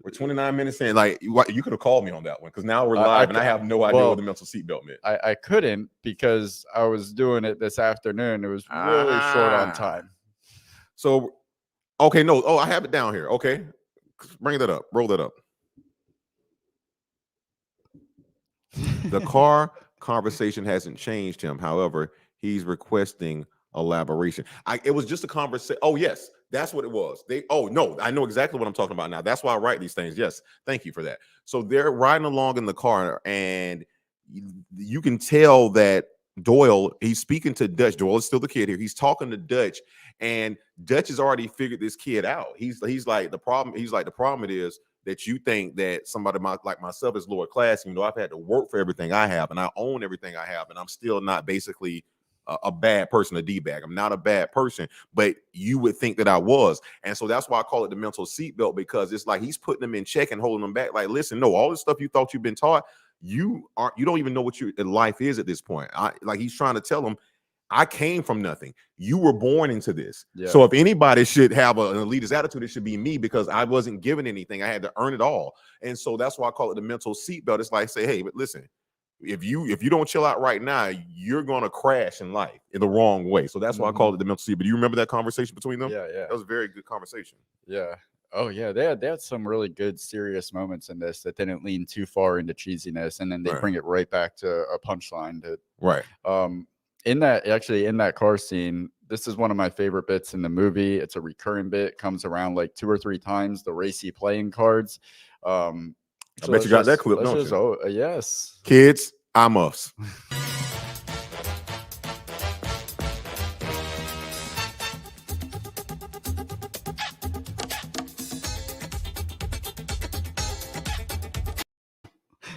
We're 29 minutes in. Like you could have called me on that one because now we're live and I have no idea what the mental seatbelt meant. I couldn't because I was doing it this afternoon. It was really short on time. So, okay, no. Oh, I have it down here. Okay, bring that up. Roll that up. The car conversation hasn't changed him. However, he's requesting elaboration. It was just a conversation. Oh, yes, that's what it was. No, I know exactly what I'm talking about now. That's why I write these things. Yes, thank you for that. So they're riding along in the car, and you can tell that Doyle, he's speaking to Dutch. Doyle is still the kid here. He's talking to Dutch, and Dutch has already figured this kid out. He's like the problem. He's like the problem. It is that you think that somebody like myself is lower class, even though I've had to work for everything I have, and I own everything I have, and I'm still not basically a bad person, a D-bag. I'm not a bad person, but you would think that I was. And so that's why I call it the mental seatbelt, because it's like he's putting them in check and holding them back. Like, listen, no, all this stuff you thought you've been taught, you don't even know what your life is at this point. Like he's trying to tell them, I came from nothing. You were born into this. Yeah. So if anybody should have an elitist attitude, it should be me, because I wasn't given anything. I had to earn it all. And so that's why I call it the mental seatbelt. It's like, say, hey, but listen, if you don't chill out right now, you're gonna crash in life in the wrong way. So that's why I call it the mental seatbelt. Do you remember that conversation between them? Yeah, yeah. That was a very good conversation. Yeah. Oh yeah, they had some really good serious moments in this that didn't lean too far into cheesiness, and then they bring it right back to a punchline. In that car scene, this is one of my favorite bits in the movie. It's a recurring bit, comes around like 2 or 3 times. The racy playing cards. I bet you got that clip, don't you? Yes, kids, I'm us.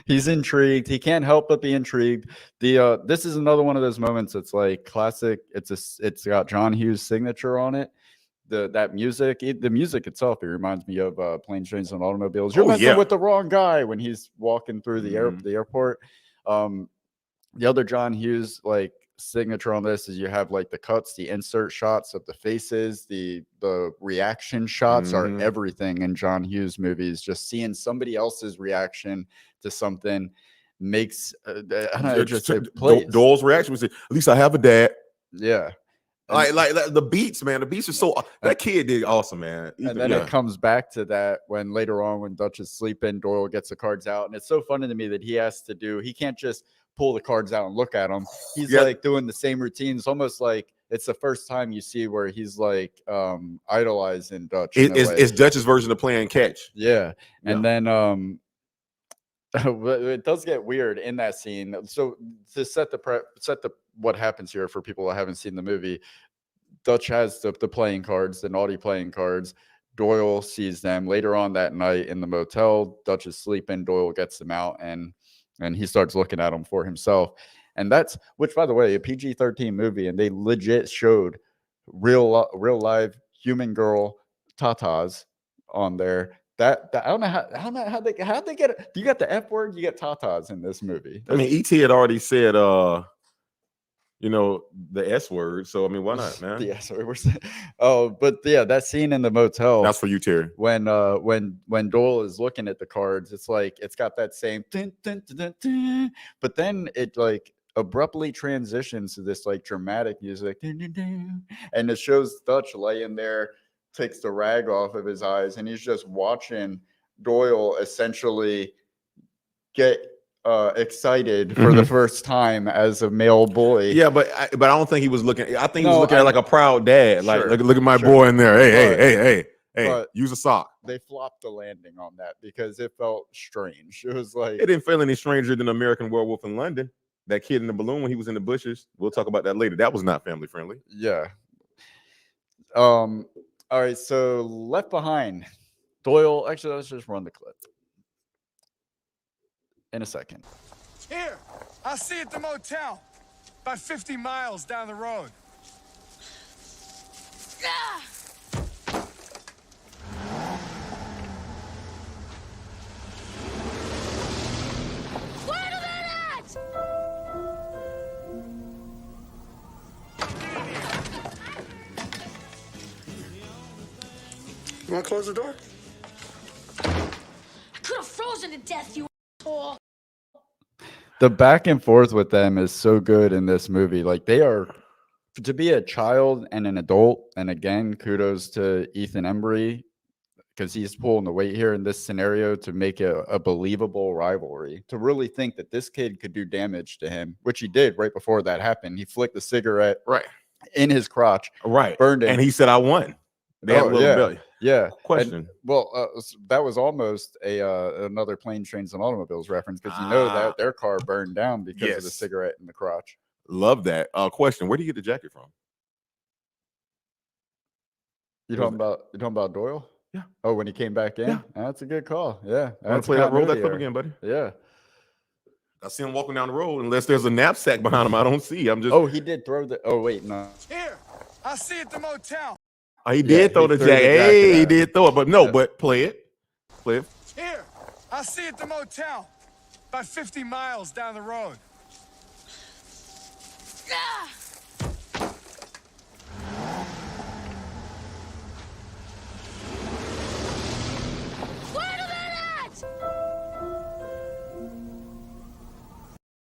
he's intrigued. He can't help but be intrigued. This is another one of those moments. It's like classic. It's got John Hughes' signature on it. The music itself, it reminds me of Planes, Trains, and Automobiles. You're messing with the wrong guy when he's walking through the airport. The other John Hughes like signature on this is you have like the cuts, the insert shots of the faces, the reaction shots are everything in John Hughes movies. Just seeing somebody else's reaction to something makes I don't know, it just plays. Dole's reaction was, at least I have a dad. Yeah. Like the beats, man. The beats are so. That kid did awesome, man. And then it comes back to that when later on when Dutch is sleeping, Doyle gets the cards out, and it's so funny to me that he can't just pull the cards out and look at them. He's like doing the same routines, almost like it's the first time you see where he's like idolizing Dutch. It's Dutch's version of playing catch. Yeah. And then it does get weird in that scene. So to set the what happens here for people that haven't seen the movie, Dutch has the playing cards, the naughty playing cards. Doyle sees them later on that night in the motel. Dutch is sleeping. Doyle gets them out and he starts looking at them for himself. And that's, which by the way, a PG-13 movie, and they legit showed real live human girl tatas on there. That I don't know how they get it. You got the F word, you get tatas in this movie. I mean, E.T. had already said the S word. So I mean, why not, man? Yeah, sorry, but yeah, that scene in the motel. That's for you, Terry. When Doyle is looking at the cards, it's like it's got that same dun, dun, dun, dun, dun, but then it like abruptly transitions to this like dramatic music, dun, dun, dun, and it shows Dutch laying there, takes the rag off of his eyes, and he's just watching Doyle essentially get excited for the first time as a male boy. Yeah, but I don't think he was looking. I think he was looking at like a proud dad. Like, Sure, look at my boy in there. Hey, use a sock. They flopped the landing on that because it felt strange. It was like It didn't feel any stranger than American Werewolf in London. That kid in the balloon when he was in the bushes. We'll talk about that later. That was not family friendly. Yeah. All right. So Left Behind. Doyle. Actually, let's just run the clip in a second. Here, I'll see you at the motel. About 50 miles down the road. Wait a minute! You want to close the door? I could have frozen to death, you asshole. The back and forth with them is so good in this movie. Like they are, to be a child and an adult. And again, kudos to Ethan Embry because he's pulling the weight here in this scenario to make it a believable rivalry. To really think that this kid could do damage to him, which he did right before that happened. He flicked the cigarette in his crotch, burned it, and he said, "I won." They had a little belly. Yeah. Question. That was almost another Planes, Trains, and Automobiles reference because you know that their car burned down because of the cigarette in the crotch. Love that. Question. Where do you get the jacket from? You talking about Doyle? Yeah. Oh, when he came back in? Yeah. That's a good call. Yeah. Want to play that roll that clip again, buddy? Yeah. I see him walking down the road. Unless there's a knapsack behind him, I don't see. I'm just. Oh, he did throw the. Oh, wait, no. Here, I'll see you at the motel. Oh, he did throw the jacket. Hey, he did throw it, but no, but play it. Play it. Here, I'll see you at the motel. About 50 miles down the road. Wait a minute!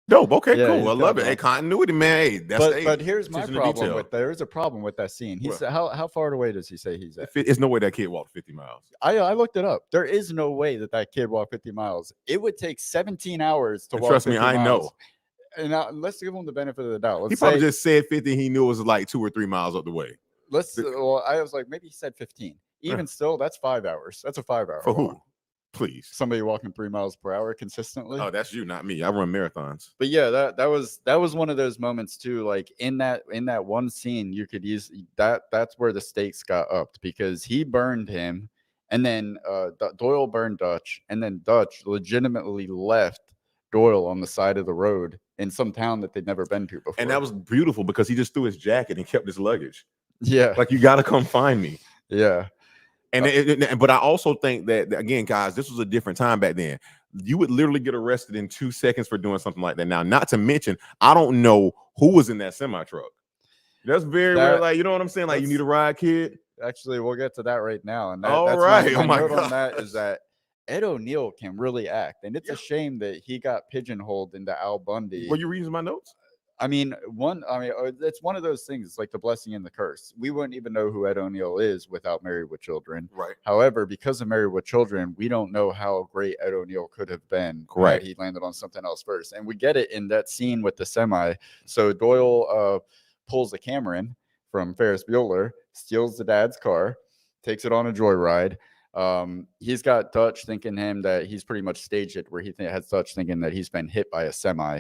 Dope. Okay, Yeah, cool. he's I love got it. Hey, continuity, man. Hey, that's But here's my attention to problem detail. with there's a problem with that scene. He's how far away does he say he's at? It's no way that kid walked 50 miles. I looked it up. There is no way that kid walked 50 miles. It would take 17 hours to walk. Trust me, 50 I miles. know. And now, let's give him the benefit of the doubt. He probably just said 50. He knew it was like 2 or 3 miles up the way. Well, I was like, maybe he said 15. Even still, that's 5 hours. That's a 5-hour For walk. who? Please. Somebody walking 3 miles per hour consistently. Oh, that's you, not me. I run marathons. But yeah, that was one of those moments too. Like in that one scene, you could use that's where the stakes got upped because he burned him, and then Doyle burned Dutch, and then Dutch legitimately left Doyle on the side of the road in some town that they'd never been to before. And that was beautiful because he just threw his jacket and kept his luggage. Yeah, Like, you got to come find me. yeah. And but I also think that, again, guys, this was a different time back then. You would literally get arrested in 2 seconds for doing something like that. Now, not to mention, I don't know who was in that semi truck. That's very rare. Like, you know what I'm saying? Like, you need a ride, kid. Actually, we'll get to that right now. And All that's right. my Oh my note on God. that is that Ed O'Neill can really act, and it's a shame that he got pigeonholed into Al Bundy. Were you reading my notes? I mean, it's one of those things. It's like the blessing and the curse. We wouldn't even know who Ed O'Neill is without Married with Children. Right. However, because of Married with Children, we don't know how great Ed O'Neill could have been Correct. had he landed on something else first. And we get it in that scene with the semi. So Doyle pulls the Cameron from Ferris Bueller, steals the dad's car, takes it on a joyride. He's got Dutch thinking him that he's pretty much staged it, where he has Dutch thinking that he's been hit by a semi.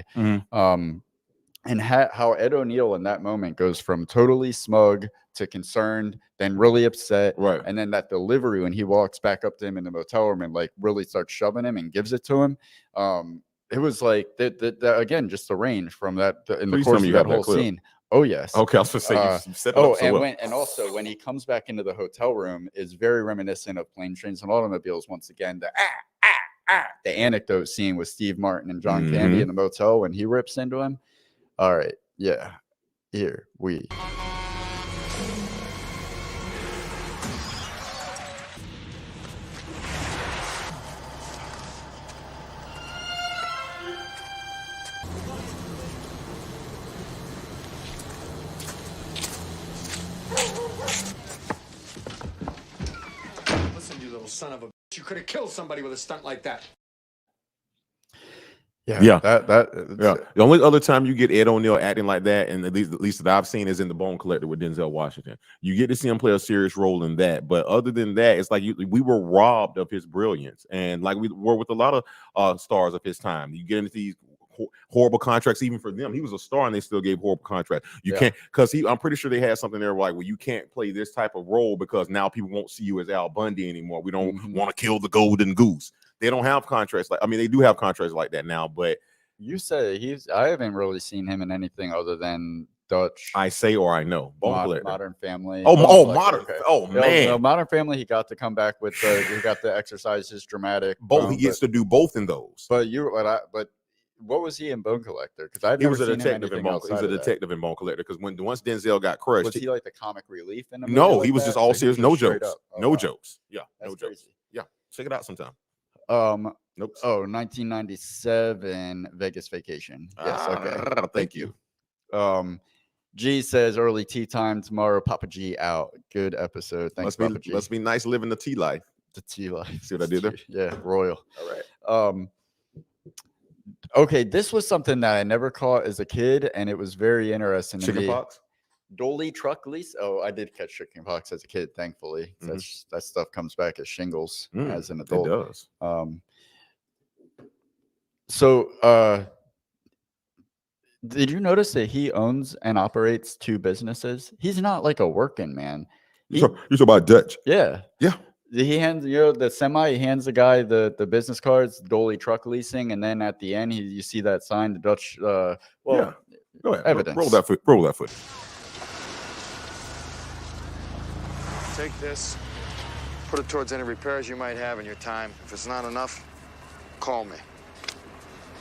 And how Ed O'Neill in that moment goes from totally smug to concerned, then really upset. Right. And then that delivery when he walks back up to him in the motel room and like really starts shoving him and gives it to him. It was like that again, just the range from that in the Please course tell me of you that have that whole clip. scene. Oh, yes. Okay, I was going to say, you set it up so well. And also when he comes back into the hotel room is very reminiscent of Planes, Trains, and Automobiles once again. The anecdote scene with Steve Martin and John Candy in the motel when he rips into him. All right. Yeah. Here we. Listen, you little son of a bitch. You could have killed somebody with a stunt like that. Yeah. That The only other time you get Ed O'Neill acting like that, and at least that I've seen, is in The Bone Collector with Denzel Washington. You get to see him play a serious role in that, but other than that, it's like we were robbed of his brilliance, and like we were with a lot of stars of his time. You get into these horrible contracts, even for them. He was a star, and they still gave horrible contracts. You can't, because I'm pretty sure they had something there like, well, you can't play this type of role because now people won't see you as Al Bundy anymore. We don't want to kill the golden goose. They don't have contracts they do have contracts like that now, but you say I haven't really seen him in anything other than Dutch. I say or I know. Modern Family. Modern. Okay. Oh man, Modern Family. He got to come back with he got to exercise his dramatic. Both. He gets to do both in those. But what was he in Bone Collector? Because he was a detective in Bone. He was a detective in Bone Collector. Because once Denzel got crushed, was he like the comic relief in the movie? No, like he was that? just all So serious. was No just straight jokes. up. Oh, No wow. jokes. Yeah, That's no jokes. crazy. Yeah, check it out sometime. Nope. Oh, 1997 Vegas Vacation. Yes. Okay. Thank you. G says early tea time tomorrow. Papa G out. Good episode. Thanks, Papa G. Must be nice living the tea life. The tea life. See what I did there? Yeah, royal. All right. Okay, this was something that I never caught as a kid, and it was very interesting to me. Chickenpox? Dolly truck lease. Oh, I did catch chickenpox as a kid, thankfully. That stuff comes back as shingles as an adult. It does. Did you notice that he owns and operates 2 businesses? He's not like a working man. You're talking about Dutch. Yeah. Yeah. He hands the semi. He hands the guy the business cards, Dolly Truck Leasing, and then at the end, you see that sign, the Dutch. Go ahead. Evidence. Roll that foot. Roll that foot. Take this, put it towards any repairs you might have in your time. If it's not enough, call me.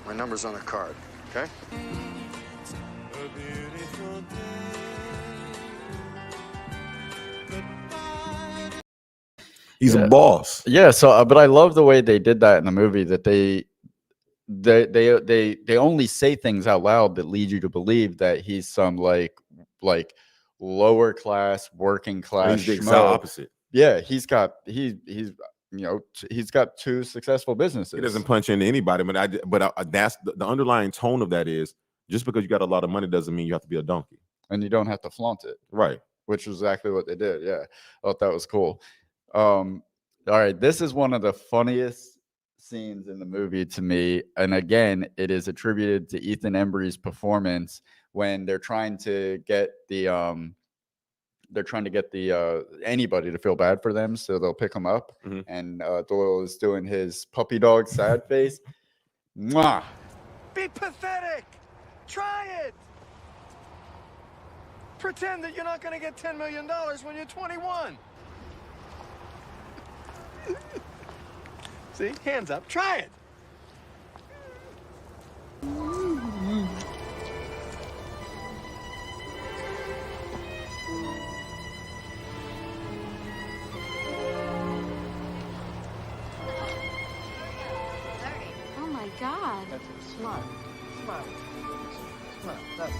My number's on the card, okay? He's a boss. Yeah. So, but I love the way they did that in the movie. That they only say things out loud that lead you to believe that he's some like lower class, working class. He's the exact opposite. Yeah, he's got 2 successful businesses. He doesn't punch into anybody, but that's the underlying tone of that is just because you got a lot of money doesn't mean you have to be a donkey, and you don't have to flaunt it. Right. Which is exactly what they did. Yeah, I thought that was cool. All right, this is one of the funniest scenes in the movie to me, and again, it is attributed to Ethan Embry's performance when they're trying to get the anybody to feel bad for them, so they'll pick him up, and Doyle is doing his puppy dog sad face. Mwah! Be pathetic. Try it. Pretend that you're not going to get $10 million when you're 21. See? Hands up. Try it. Oh my God. That's it. Smile. Smile. Well, that's...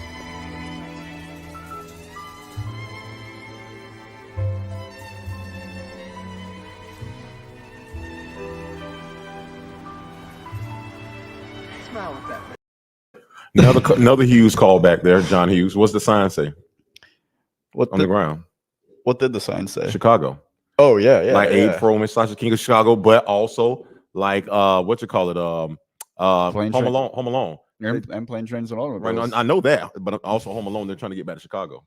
Smile with that. Another Hughes call back there. John Hughes. What's the sign say What on the ground? What did the sign say? Chicago. Oh yeah, Like Abe Froman, Sasha King of Chicago, but also like what you call it? Home Alone. And plane, trains, and Right, automobiles. I know that, but also Home Alone. They're trying to get back to Chicago.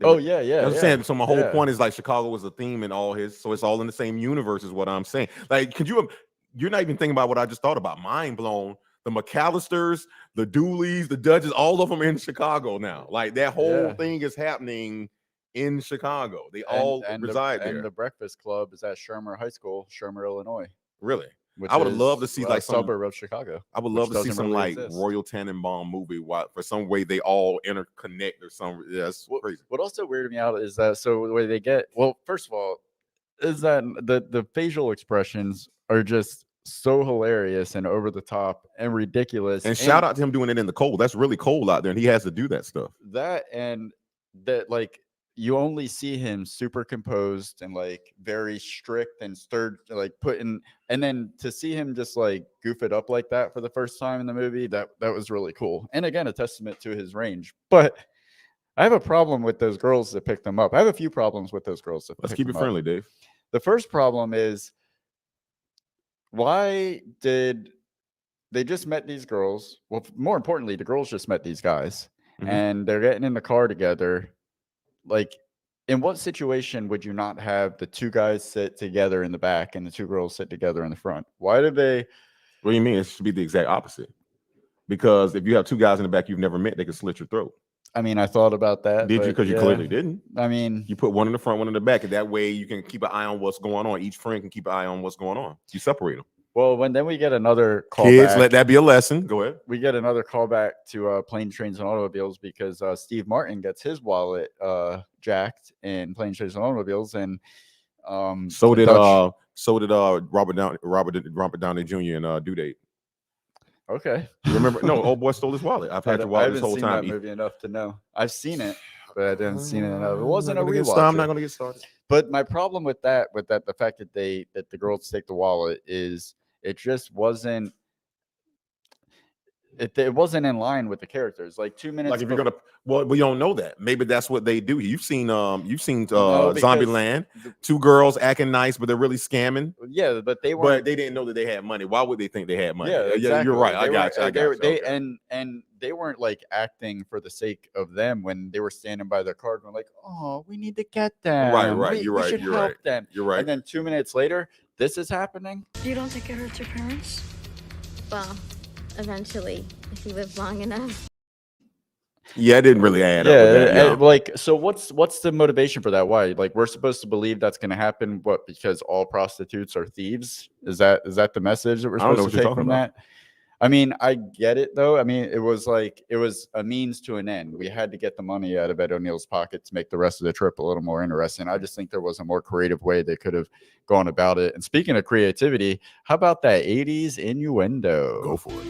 Oh yeah. You know what I'm saying? So my whole point is like Chicago was a theme in all his, so it's all in the same universe, is what I'm saying. Like, you're not even thinking about what I just thought about. Mind blown. The McAllisters, the Dooleys, the Dudges, all of them in Chicago now. Like that whole thing is happening in Chicago. They all reside there. And the Breakfast Club is at Shermer High School, Shermer, Illinois. Really? Which I would have loved to see like a suburb of Chicago. I would love to see some like Royal Tenenbaum movie. For some way they all interconnect or some. Yeah, that's crazy. What also weirded me out is that the way they get, well, first of all, is that the facial expressions are just so hilarious and over the top and ridiculous. And shout out to him doing it in the cold. That's really cold out there, and he has to do that stuff. That like you only see him super composed and like very strict and stirred, like and then to see him just like goof it up like that for the first time in the movie, that was really cool. And again, a testament to his range. But I have a problem with those girls that picked them up. I have a few problems with those girls. Let's keep it friendly, Dave. The first problem is, why did they just met these girls? Well, more importantly, the girls just met these guys, and they're getting in the car together. Like, in what situation would you not have the two guys sit together in the back and the two girls sit together in the front? Why did they? What do you mean? It should be the exact opposite. Because if you have two guys in the back you've never met, they can slit your throat. I mean, I thought about that. Did you? Because you clearly didn't. I mean, you put one in the front, one in the back, and that way you can keep an eye on what's going on. Each friend can keep an eye on what's going on. You separate them. Well, then we get another call. Kids, let that be a lesson. Go ahead. We get another callback to Planes, Trains, and Automobiles because Steve Martin gets his wallet jacked in Planes, Trains, and Automobiles, and so did Robert Downey Jr. and Due Date. Okay. You remember? No, old boy stole his wallet. I've had to watch this whole time. I haven't seen that movie enough to know. I've seen it, but I didn't seen it enough. It wasn't a rewatch. I'm not going to get started. But my problem with the fact that the girls take the wallet is it just wasn't. It wasn't in line with the characters. Like 2 minutes. Like if you're gonna, well, we don't know that. Maybe that's what they do. You've seen Zombieland. Two girls acting nice, but they're really scamming. Yeah, but they weren't. But they didn't know that they had money. Why would they think they had money? Yeah, exactly. You're right. I got you. And they weren't like acting for the sake of them when they were standing by their car going like, "Oh, we need to get them." Right. You're right. You're right. Them. You're right. And then 2 minutes later, this is happening. You don't think it hurts your parents? Well, eventually, if you live long enough. Yeah, it didn't really add up. Like, so what's the motivation for that? Why? Like, we're supposed to believe that's going to happen? What? Because all prostitutes are thieves? Is that the message that we're supposed to take from that? I mean, I get it though. I mean, it was a means to an end. We had to get the money out of Ed O'Neill's pocket to make the rest of the trip a little more interesting. I just think there was a more creative way they could have gone about it. And speaking of creativity, how about that 80s innuendo? Go for it.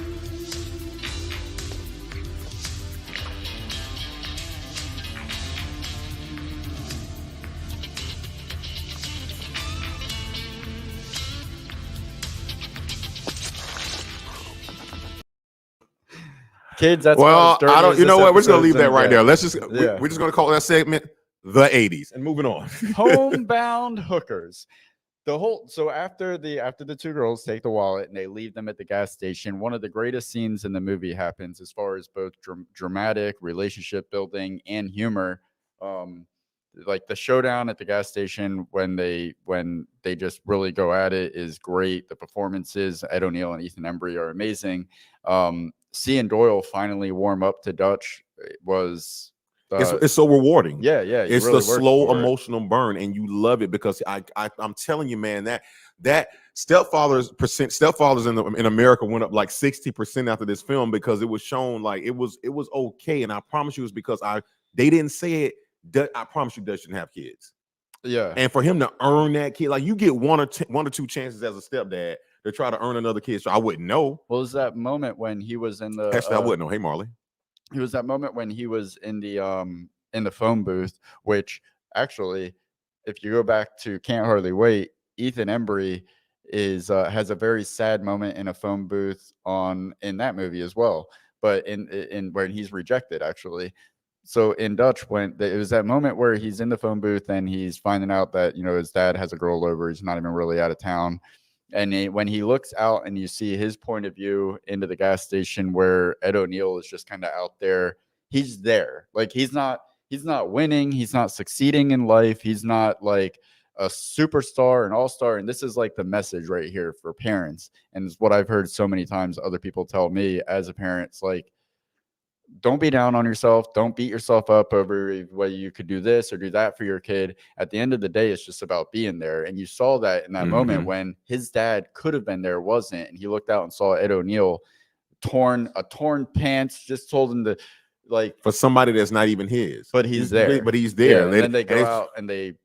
Kids, that's well. I don't. You know what? We're just gonna leave that right there. Let's just. We're just gonna call that segment the '80s and moving on. Homebound hookers. So after the two girls take the wallet and they leave them at the gas station, one of the greatest scenes in the movie happens as far as both dramatic relationship building and humor. Like the showdown at the gas station when they just really go at it is great. The performances, Ed O'Neill and Ethan Embry, are amazing. Seeing Doyle finally warm up to Dutch was it's so rewarding. Yeah. It's really the slow emotional burn, and you love it because I'm telling you, man, that stepfathers in America went up like 60% after this film because it was shown like it was okay, and I promise you, it's because they didn't say it. I promise you, Dutch didn't have kids. Yeah, and for him to earn that kid, like you get one or two chances as a stepdad to try to earn another kid. So I wouldn't know. Well, was that moment when he was in the Actually, I wouldn't know. Hey, Marley. It was that moment when he was in the phone booth, which actually, if you go back to Can't Hardly Wait, Ethan Embry is has a very sad moment in a phone booth in that movie as well, but in when he's rejected actually. So in Dutch, when it was that moment where he's in the phone booth and he's finding out that his dad has a girl over, he's not even really out of town. And when he looks out and you see his point of view into the gas station where Ed O'Neill is just kind of out there, he's there. Like he's not winning, he's not succeeding in life, he's not like a superstar, an all-star. And this is like the message right here for parents. And it's what I've heard so many times other people tell me as a parent. It's like, don't be down on yourself. Don't beat yourself up over whether you could do this or do that for your kid. At the end of the day, it's just about being there. And you saw that in that moment when his dad could have been there, wasn't. And he looked out and saw Ed O'Neill torn pants, just told him to like for somebody that's not even his. But he's there. But he's there. Yeah, and then they go out and they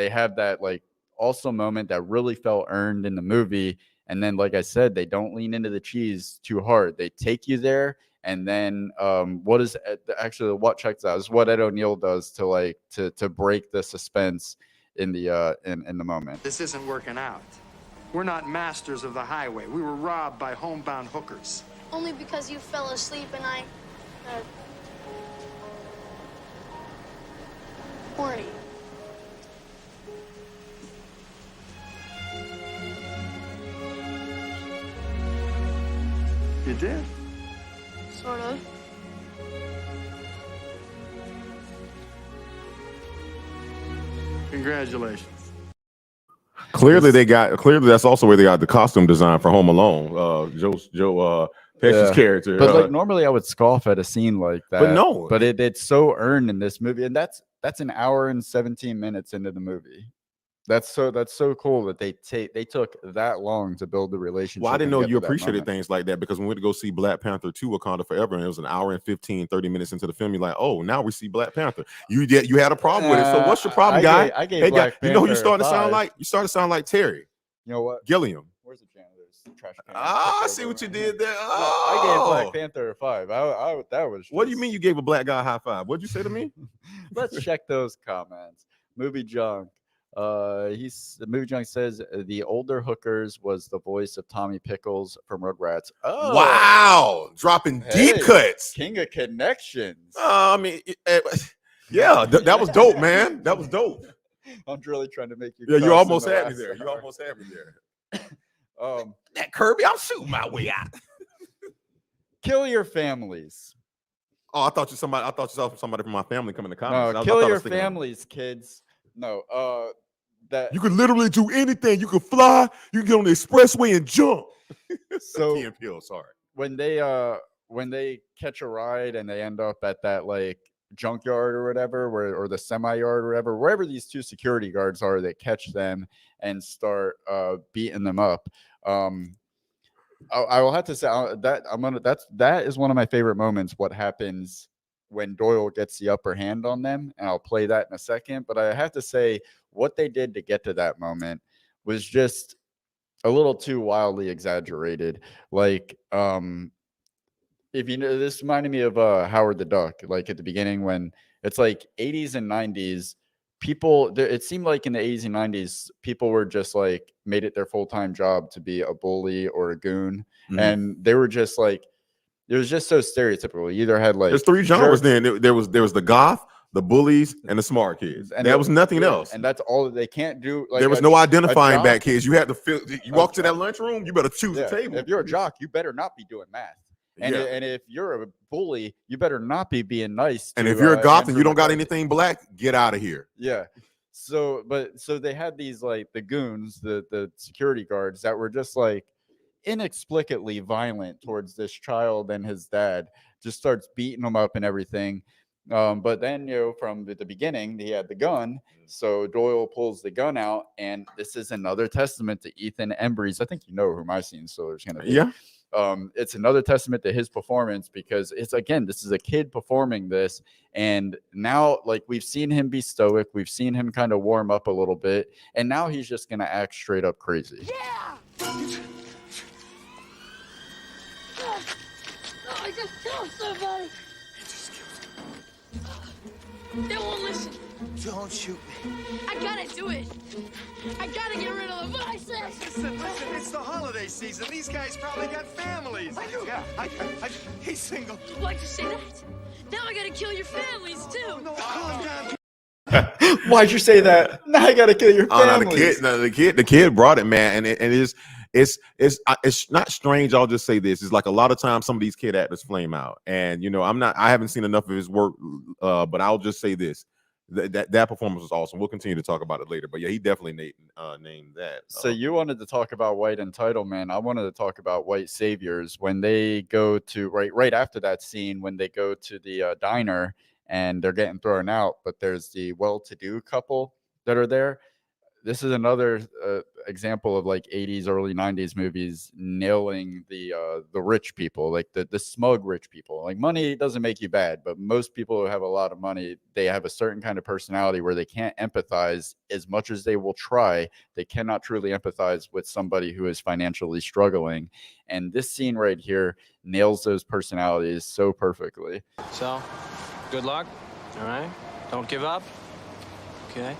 have that like also moment that really felt earned in the movie. And then, like I said, they don't lean into the cheese too hard. They take you there. And then what is actually what checks out is what Ed O'Neill does to break the suspense in the moment. This isn't working out. We're not masters of the highway. We were robbed by homebound hookers. Only because you fell asleep and I... horny. You did? Sort of. Congratulations. Clearly, that's also where they got the costume design for Home Alone. Joe Pesci's character. But like normally I would scoff at a scene like that. But no. But it's so earned in this movie. And that's an hour and 17 minutes into the movie. That's so cool that they took that long to build the relationship. Well, I didn't know you appreciated things like that, because when we went to go see Black Panther 2 Wakanda Forever, and it was an hour and 15, 30 minutes into the film, you're like, oh, now we see Black Panther. You had a problem with it. So what's your problem, guy? I gave Black Panther who you starting to sound like? You started to sound like Terry. You know what? Gilliam. Where's the channel? There's trash can. I see what you did there. I gave Black Panther a 5. That was. What do you mean you gave a black guy a high five? What'd you say to me? Let's check those comments. Movie Junk. The Movie Junk says the older hookers was the voice of Tommy Pickles from Rugrats. Oh, wow, dropping deep cuts. King of connections. I mean, yeah, that was dope, man. That was dope. I'm really trying to make you. Yeah, you almost had me there. You almost had me there. That Kirby, I'm shooting my way out. Kill your families. Oh, I thought you saw somebody from my family come in the comments. No, kill your families, kids. No, that you could literally do anything. You could fly. You can get on the expressway and jump. So Key and Peele, sorry. When they catch a ride and they end up at that like junkyard or whatever, or the semi yard or whatever, wherever these two security guards are, that catch them and start beating them up. I will have to say that is one of my favorite moments. What happens when Doyle gets the upper hand on them, and I'll play that in a second. But I have to say, what they did to get to that moment was just a little too wildly exaggerated. Like, if you know, this reminded me of Howard the Duck, like at the beginning when it's like 80s and 90s. It seemed like in the 80s and 90s, people were just like made it their full-time job to be a bully or a goon. Mm-hmm. And they were just like, it was just so stereotypical. You either had like there's 3 genres then. There was the goth, the bullies, and the smart kids. And there was nothing else. And that's all that they can't do. Like there was no identifying back kids. You had to feel. You walk to that lunchroom, you better choose a table. If you're a jock, you better not be doing math. And if you're a bully, you better not be being nice. And if you're a goth and you don't got anything black, get out of here. Yeah. So they had these like the goons, the security guards that were just like inexplicably violent towards this child and his dad. Just starts beating them up and everything. But then from the beginning, he had the gun. So Doyle pulls the gun out, and this is another testament to Ethan Embry's. I think you know who my scene stealer is going to be. Yeah. It's another testament to his performance, because this is a kid performing this, and now like we've seen him be stoic, we've seen him kind of warm up a little bit, and now he's just gonna act straight up crazy. Yeah. Kill somebody! They won't listen. Don't shoot me. I gotta do it. I gotta get rid of the vices. Listen, it's the holiday season. These guys probably got families. Yeah, he's single. Why'd you say that? Now I gotta kill your families too. No, calm down. Why'd you say that? Now I gotta kill your Oh, no, family. the kid brought it, man, and it's not strange. I'll just say this: it's like a lot of times some of these kid actors flame out, and I haven't seen enough of his work, but I'll just say this: that performance was awesome. We'll continue to talk about it later, but yeah, he definitely named that. So you wanted to talk about white entitlement. I wanted to talk about white saviors when they go to right after that scene when they go to the diner and they're getting thrown out, but there's the well-to-do couple that are there. This is another example of like 80s, early 90s movies nailing the rich people, like the smug rich people. Like money doesn't make you bad, but most people who have a lot of money, they have a certain kind of personality where they can't empathize as much as they will try. They cannot truly empathize with somebody who is financially struggling. And this scene right here nails those personalities so perfectly. So, good luck. All right. Don't give up. Okay.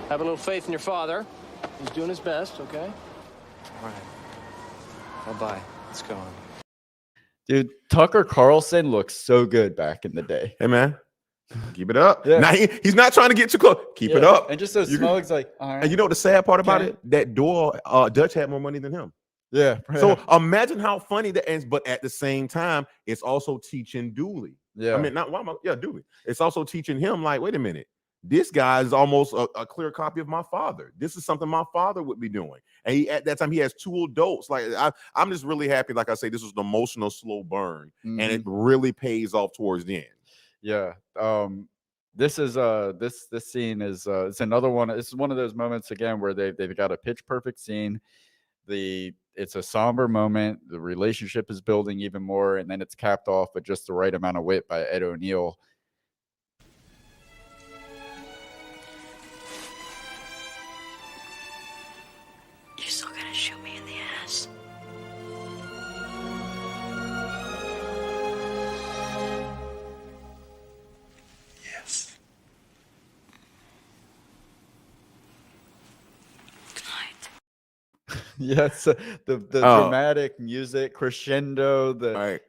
Have a little faith in your father. He's doing his best, okay? All right. Bye-bye. Let's go on. Dude, Tucker Carlson looks so good back in the day. Hey, man, keep it up. Yeah. Now he's not trying to get too close. Keep it up. And just those smugs, like, all right. And you know what the sad part about Okay. it? That Doyle Dutch had more money than him. Yeah. So imagine how funny that is. But at the same time, it's also teaching Dooley. Yeah. I mean, Dooley. It's also teaching him, like, wait a minute. This guy is almost a clear copy of my father. This is something my father would be doing. And at that time, he has two adults. Like I'm just really happy. Like I say, this was an emotional, slow burn, and it really pays off towards the end. Yeah. This is this scene is it's another one. It's one of those moments again where they've got a pitch perfect scene. It's a somber moment. The relationship is building even more, and then it's capped off with just the right amount of wit by Ed O'Neill. You're still gonna shoot me in the ass? Yes. Good night. Yes, the dramatic music crescendo. Right.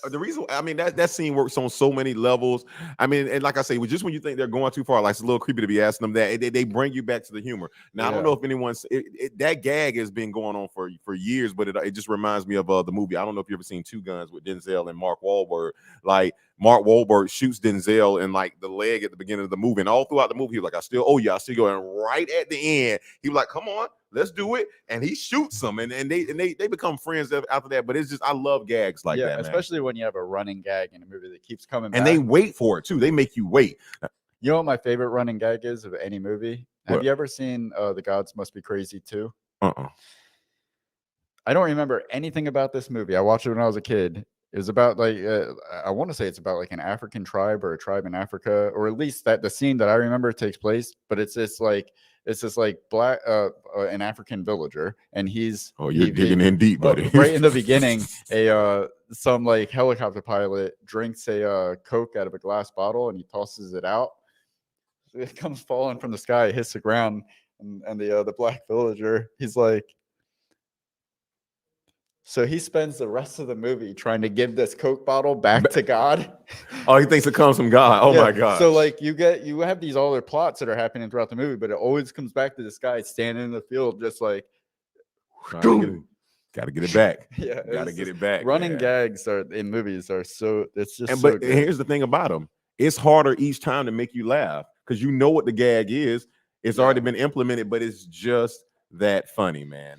The reason, I mean, that scene works on so many levels. I mean, and like I say, just when you think they're going too far, like it's a little creepy to be asking them that, they bring you back to the humor. Now, I don't know if anyone's that gag has been going on for years, but it just reminds me of the movie. I don't know if you ever seen Two Guns with Denzel and Mark Wahlberg. Like Mark Wahlberg shoots Denzel in like the leg at the beginning of the movie, and all throughout the movie, he was like, "I still owe you, I still go." And right at the end, he was like, "Come on, let's do it," and he shoots them, and they become friends after that. But it's just, I love gags like that, man. Especially when you have a running gag in a movie that keeps coming back. And they wait for it too. They make you wait. You know what my favorite running gag is of any movie? What? Have you ever seen The Gods Must Be Crazy 2? Uh-uh. I don't remember anything about this movie. I watched it when I was a kid. It was about like I want to say it's about like an African tribe or a tribe in Africa, or at least that the scene that I remember takes place. But it's this like black an African villager, and you're digging in deep, buddy. Right in the beginning, some like helicopter pilot drinks a Coke out of a glass bottle and he tosses it out. It comes falling from the sky, it hits the ground, and the black villager, he's like. So he spends the rest of the movie trying to give this Coke bottle back to God. Oh, he thinks it comes from God. Oh, yeah. My God. So like you have these other plots that are happening throughout the movie, but it always comes back to this guy standing in the field just like gotta get it back. Yeah, gotta get it back. Running gags in movies are so it's just but here's the thing about them. It's harder each time to make you laugh because you know what the gag is. It's already been implemented, but it's just that funny, man.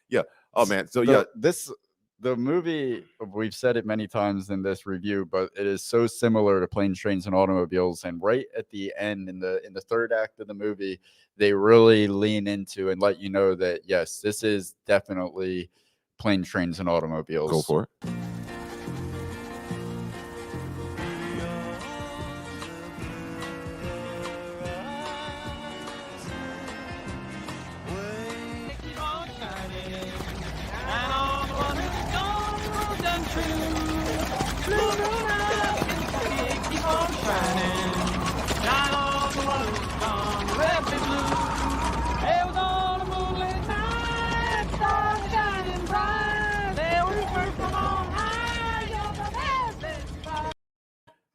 Yeah. Oh man, so the movie, we've said it many times in this review, but it is so similar to Planes, Trains, and Automobiles. And right at the end, in the third act of the movie, they really lean into and let you know that yes, this is definitely Planes, Trains, and Automobiles. Go for it.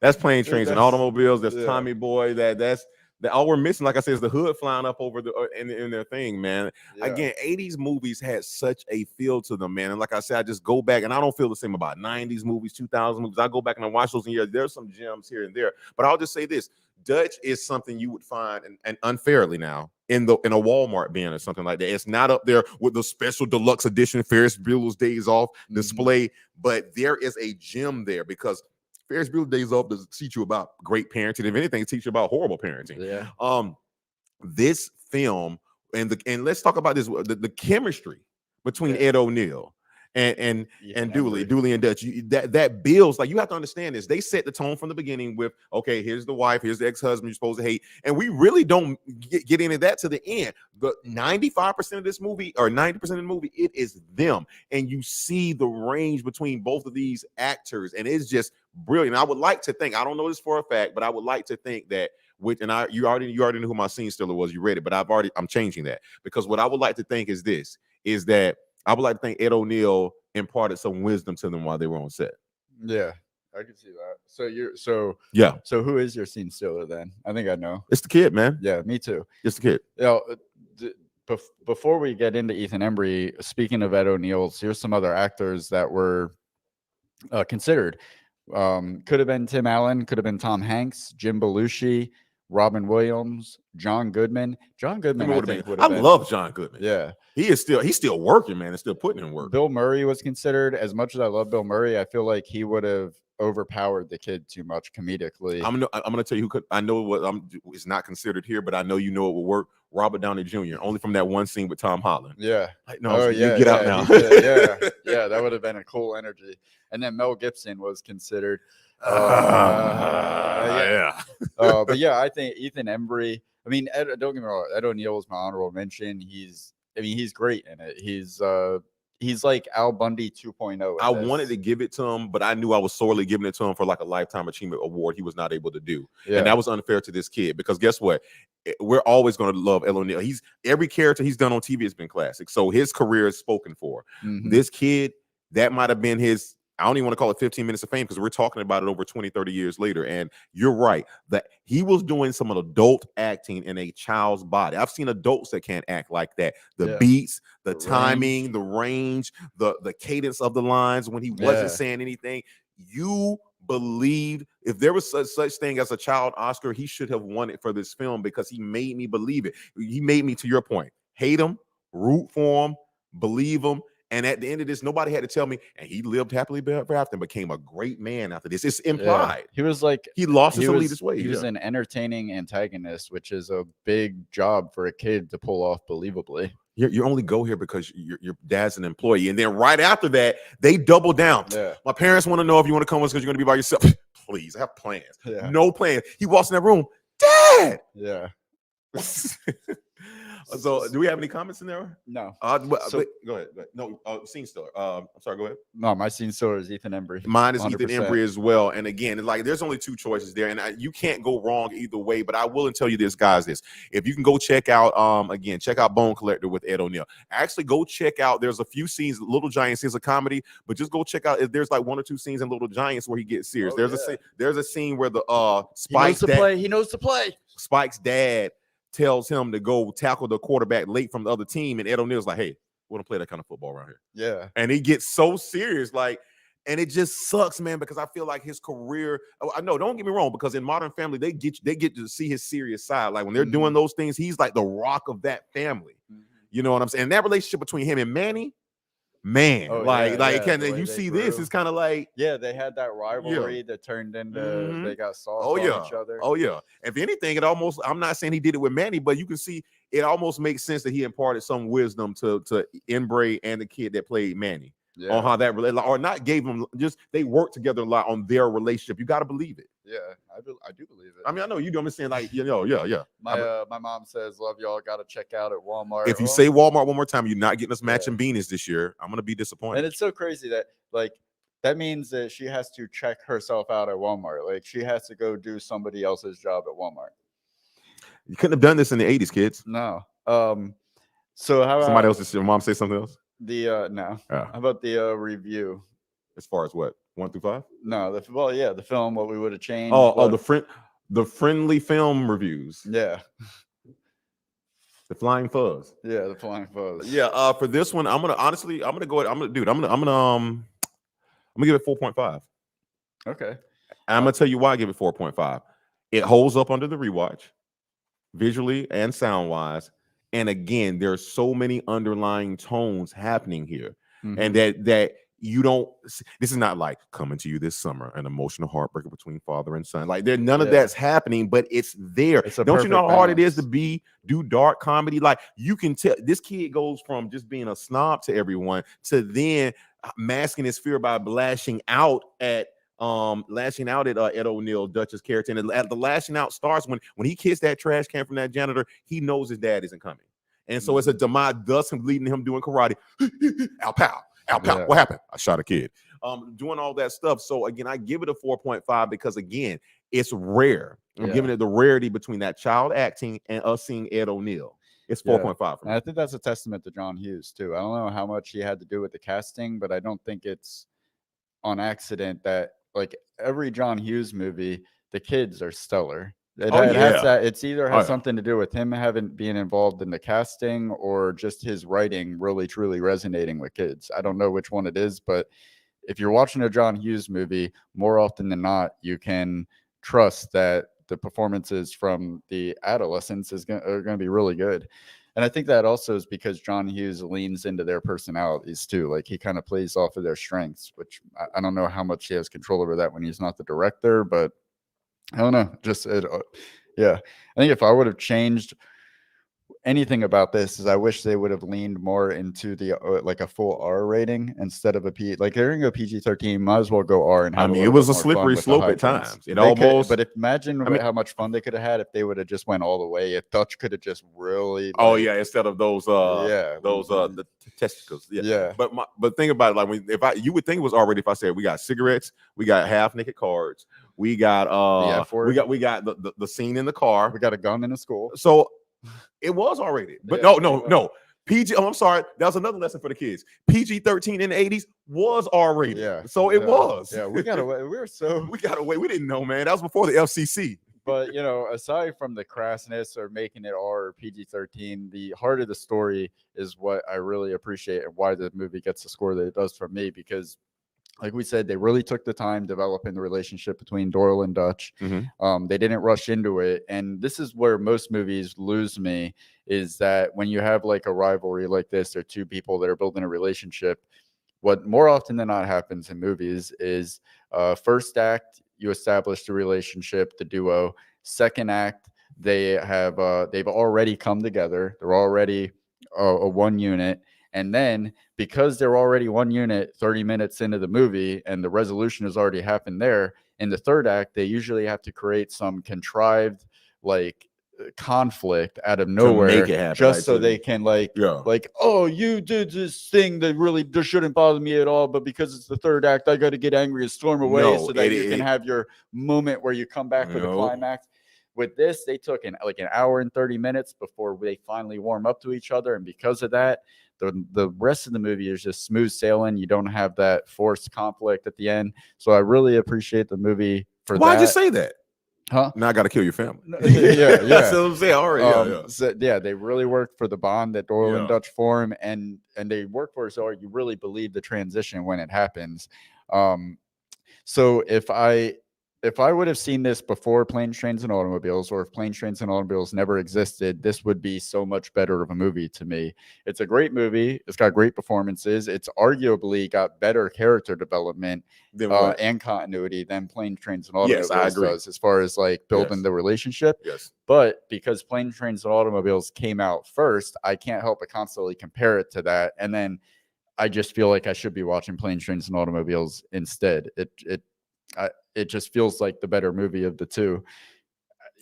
That's Planes, Trains, and Automobiles. That's yeah. Tommy Boy. That's all we're missing. Like I said, is the hood flying up over the in their thing, man. Yeah. Again, 80s movies had such a feel to them, man. And like I said, I just go back, and I don't feel the same about 90s movies, 2000 movies. I go back and I watch those, and yeah, there's some gems here and there. But I'll just say this: Dutch is something you would find, and unfairly now, in a Walmart bin or something like that. It's not up there with the special deluxe edition Ferris Bueller's Days Off display, but there is a gem there because Ferris Bueller's Days Off doesn't teach you about great parenting. If anything, it teaches you about horrible parenting. Yeah. This film and let's talk about this: the chemistry between Ed O'Neill and Dooley and Dutch. That builds, like, you have to understand this. They set the tone from the beginning with, okay, here's the wife, here's the ex-husband you're supposed to hate, and we really don't get into that to the end. But 95% of this movie, or 90% of the movie, it is them, and you see the range between both of these actors, and it's just brilliant. I would like to think, I don't know this for a fact, but I would like to think that you already knew who my scene stealer was. You read it, but I'm changing that, because what I would like to think is that I would like to think Ed O'Neill imparted some wisdom to them while they were on set. Yeah, I can see that. So who is your scene stealer then? I think I know. It's the kid, man. Yeah, me too. It's the kid. Before we get into Ethan Embry, speaking of Ed O'Neill's, here's some other actors that were considered. Could have been Tim Allen, could have been Tom Hanks, Jim Belushi, Robin Williams, John Goodman. John Goodman, I love John Goodman. Yeah, he's still working, man, and still putting in work. Bill Murray was considered. As much as I love Bill Murray, I feel like he would have overpowered the kid too much comedically. I'm gonna tell you who could. I know what it's not considered here, but I know it will work. Robert Downey Jr. Only from that one scene with Tom Holland. Yeah. Get out now. Yeah, that would have been a cool energy. And then Mel Gibson was considered. But yeah, I think Ethan Embry. I mean, don't get me wrong. Ed O'Neill was my honorable mention. He's great in it. He's like Al Bundy 2.0. I wanted to give it to him, but I knew I was sorely giving it to him for like a Lifetime Achievement Award he was not able to do. Yeah. And that was unfair to this kid, because guess what? We're always going to love Ed O'Neill. Every character he's done on TV has been classic. So his career is spoken for. Mm-hmm. This kid, that might have been his, I don't even want to call it 15 minutes of fame, because we're talking about it over 20, 30 years later. And you're right, that he was doing some adult acting in a child's body. I've seen adults that can't act like that. The beats, the timing, the range, the cadence of the lines when he wasn't saying anything. You believed, if there was such thing as a child Oscar, he should have won it for this film, because he made me believe it. He made me, to your point, hate him, root for him, believe him. And at the end of this, nobody had to tell me, and he lived happily ever after and became a great man after this. It's implied. He was like, he lost his lead his way. He was an entertaining antagonist, which is a big job for a kid to pull off believably. You only go here because your dad's an employee. And then right after that, they double down. Yeah. My parents want to know if you want to come with us because you're going to be by yourself. Please, I have plans. Yeah. No plans. He walks in that room. Dad! Yeah. So, do we have any comments in there? No. Go ahead. No, scene stealer. I'm sorry. Go ahead. No, my scene stealer is Ethan Embry. Mine is 100%. Ethan Embry as well. And again, like, there's only two choices there, and you can't go wrong either way. But I will tell you this, guys. If you can go check out, check out Bone Collector with Ed O'Neill. Actually, go check out. There's a few scenes. Little Giants is a comedy, but just go check out. If there's like one or two scenes in Little Giants where he gets serious. There's a scene where the Spike's he knows to play. Spike's dad tells him to go tackle the quarterback late from the other team, and Ed O'Neill's like, hey, we want to play that kind of football around here. Yeah. And he gets so serious, like, and it just sucks, man, because I feel like his career, I know, don't get me wrong, because in Modern Family, they get to see his serious side. Like, when they're doing those things, he's like the rock of that family. You know what I'm saying? And that relationship between him and Manny, man, you see this, it's kind of like, they had that rivalry that turned into they got soft on each other. Oh yeah. If anything, it almost, I'm not saying he did it with Manny, but you can see it almost makes sense that he imparted some wisdom to Embry and the kid that played Manny on how that related, or not gave them, just they worked together a lot on their relationship. You got to believe it. Yeah, I do believe it. I mean, I know you do. I'm saying, like, yeah. My mom says, "Love y'all." Got to check out at Walmart. If you say Walmart one more time, you're not getting us matching beanies this year. I'm gonna be disappointed. And it's so crazy that, like, that means that she has to check herself out at Walmart. Like, she has to go do somebody else's job at Walmart. You couldn't have done this in the 80s, kids. No. So how about somebody else? Your mom say something else? No. How about the review? As far as what? 1 through 5? No, the film, what we would have changed. Oh, the friendly film reviews. Yeah. The Flying Fuzz. Yeah, the Flying Fuzz. Yeah, for this one, I'm gonna go ahead. I'm gonna give it 4.5. Okay. I'm gonna tell you why I give it 4.5. It holds up under the rewatch, visually and sound wise. And again, there's so many underlying tones happening here, and that you don't. This is not like Coming to You This Summer, an emotional heartbreaker between father and son. Like none of that's happening, but it's there. Don't you know how hard it is to do dark comedy? Like you can tell this kid goes from just being a snob to everyone to then masking his fear by lashing out at Ed O'Neill, Dutch's character. And the lashing out starts when he kissed that trash can from that janitor. He knows his dad isn't coming. And so it's a demise, thus him leading him doing karate. Al pow. Yeah. What happened? I shot a kid. Doing all that stuff. So again, I give it a 4.5 because again, it's rare. I'm giving it the rarity between that child acting and us seeing Ed O'Neill. It's 4.5 for me. And I think that's a testament to John Hughes too. I don't know how much he had to do with the casting, but I don't think it's on accident that like every John Hughes movie, the kids are stellar. It's either has something to do with him being involved in the casting or just his writing really truly resonating with kids. I don't know which one it is, but if you're watching a John Hughes movie, more often than not, you can trust that the performances from the adolescents are going to be really good. And I think that also is because John Hughes leans into their personalities too. Like he kind of plays off of their strengths, which I don't know how much he has control over that when he's not the director, but I don't know. I think if I would have changed anything about this is I wish they would have leaned more into the like a full R rating instead of a P. Like they're gonna go PG-13, might as well go R. And it was a slippery slope at times. Imagine how much fun they could have had if they would have just went all the way. If Dutch could have just really. Instead of those the testicles. Yeah. But think about it. Like you would think it was already if I said we got cigarettes, we got half naked cards, we got we got the scene in the car, we got a gun in the school. So. It was already, but no. PG. Oh, I'm sorry. That was another lesson for the kids. PG-13 in the 80s was R-rated. Yeah. So it was. Yeah, we got away. We got away. We didn't know, man. That was before the FCC. But aside from the crassness or making it R or PG-13, the heart of the story is what I really appreciate and why the movie gets the score that it does from me, because like we said, they really took the time developing the relationship between Doyle and Dutch. They didn't rush into it. And this is where most movies lose me, is that when you have like a rivalry like this, or two people that are building a relationship, what more often than not happens in movies is first act, you establish the relationship, the duo. Second act, they've already come together. They're already a one unit. And then because they're already one unit 30 minutes into the movie and the resolution has already happened there, in the third act, they usually have to create some contrived like conflict out of nowhere just so they can oh, you did this thing that really just shouldn't bother me at all, but because it's the third act, I got to get angry and storm away so that you can have your moment where you come back for the climax. With this, they took an hour and 30 minutes before they finally warm up to each other. And because of that, the rest of the movie is just smooth sailing. You don't have that forced conflict at the end. So I really appreciate the movie for that. Why'd you say that? Huh? Now I got to kill your family. Yeah. That's what I'm saying. All right. So, they really worked for the bond that Doyle and Dutch form, and they work for it. So you really believe the transition when it happens. So if I would have seen this before Planes, Trains, and Automobiles, or if Planes, Trains, and Automobiles never existed, this would be so much better of a movie to me. It's a great movie. It's got great performances. It's arguably got better character development and continuity than Planes, Trains, and Automobiles does, as far as like building the relationship. Yes. But because Planes, Trains, and Automobiles came out first, I can't help but constantly compare it to that. And then I just feel like I should be watching Planes, Trains, and Automobiles instead. It just feels like the better movie of the two,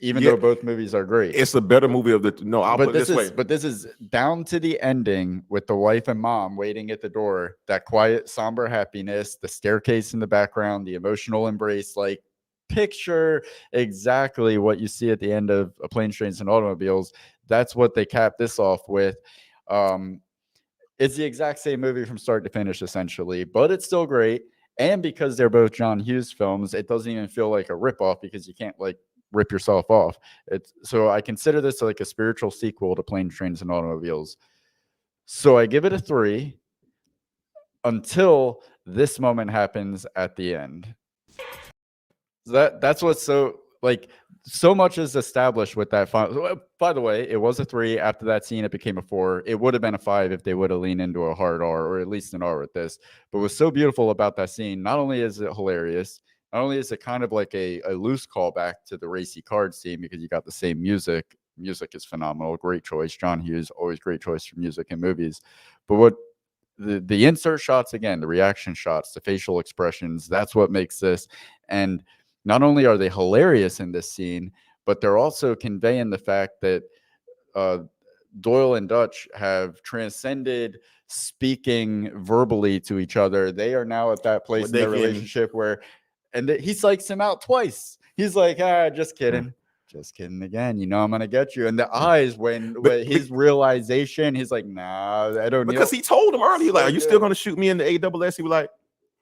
even though both movies are great. It's a better movie of the two. No, I'll put it this way. But this is down to the ending with the wife and mom waiting at the door, that quiet, somber happiness, the staircase in the background, the emotional embrace. Like, picture exactly what you see at the end of Planes, Trains, and Automobiles. That's what they cap this off with. It's the exact same movie from start to finish, essentially, but it's still great. And because they're both John Hughes films, it doesn't even feel like a ripoff because you can't like rip yourself off. So I consider this like a spiritual sequel to Planes, Trains, and Automobiles. So I give it a 3 until this moment happens at the end. That's what's so like so much is established with that final. By the way, it was a 3. After that scene, it became a 4. It would have been a 5 if they would have leaned into a hard R, or at least an R with this. But what's so beautiful about that scene, not only is it hilarious, not only is it kind of like a loose callback to the racy card scene because you got the same music. Music is phenomenal. Great choice. John Hughes, always great choice for music in movies. But what the insert shots, again, the reaction shots, the facial expressions, that's what makes this. And not only are they hilarious in this scene, but they're also conveying the fact that Doyle and Dutch have transcended speaking verbally to each other. They are now at that place in their relationship where, and he psychs him out twice. He's like, just kidding. Just kidding again. You know I'm gonna get you. And the eyes when his realization, he's like, nah, I don't know. Because he told him earlier, like, are you still gonna shoot me in the AWS? He was like,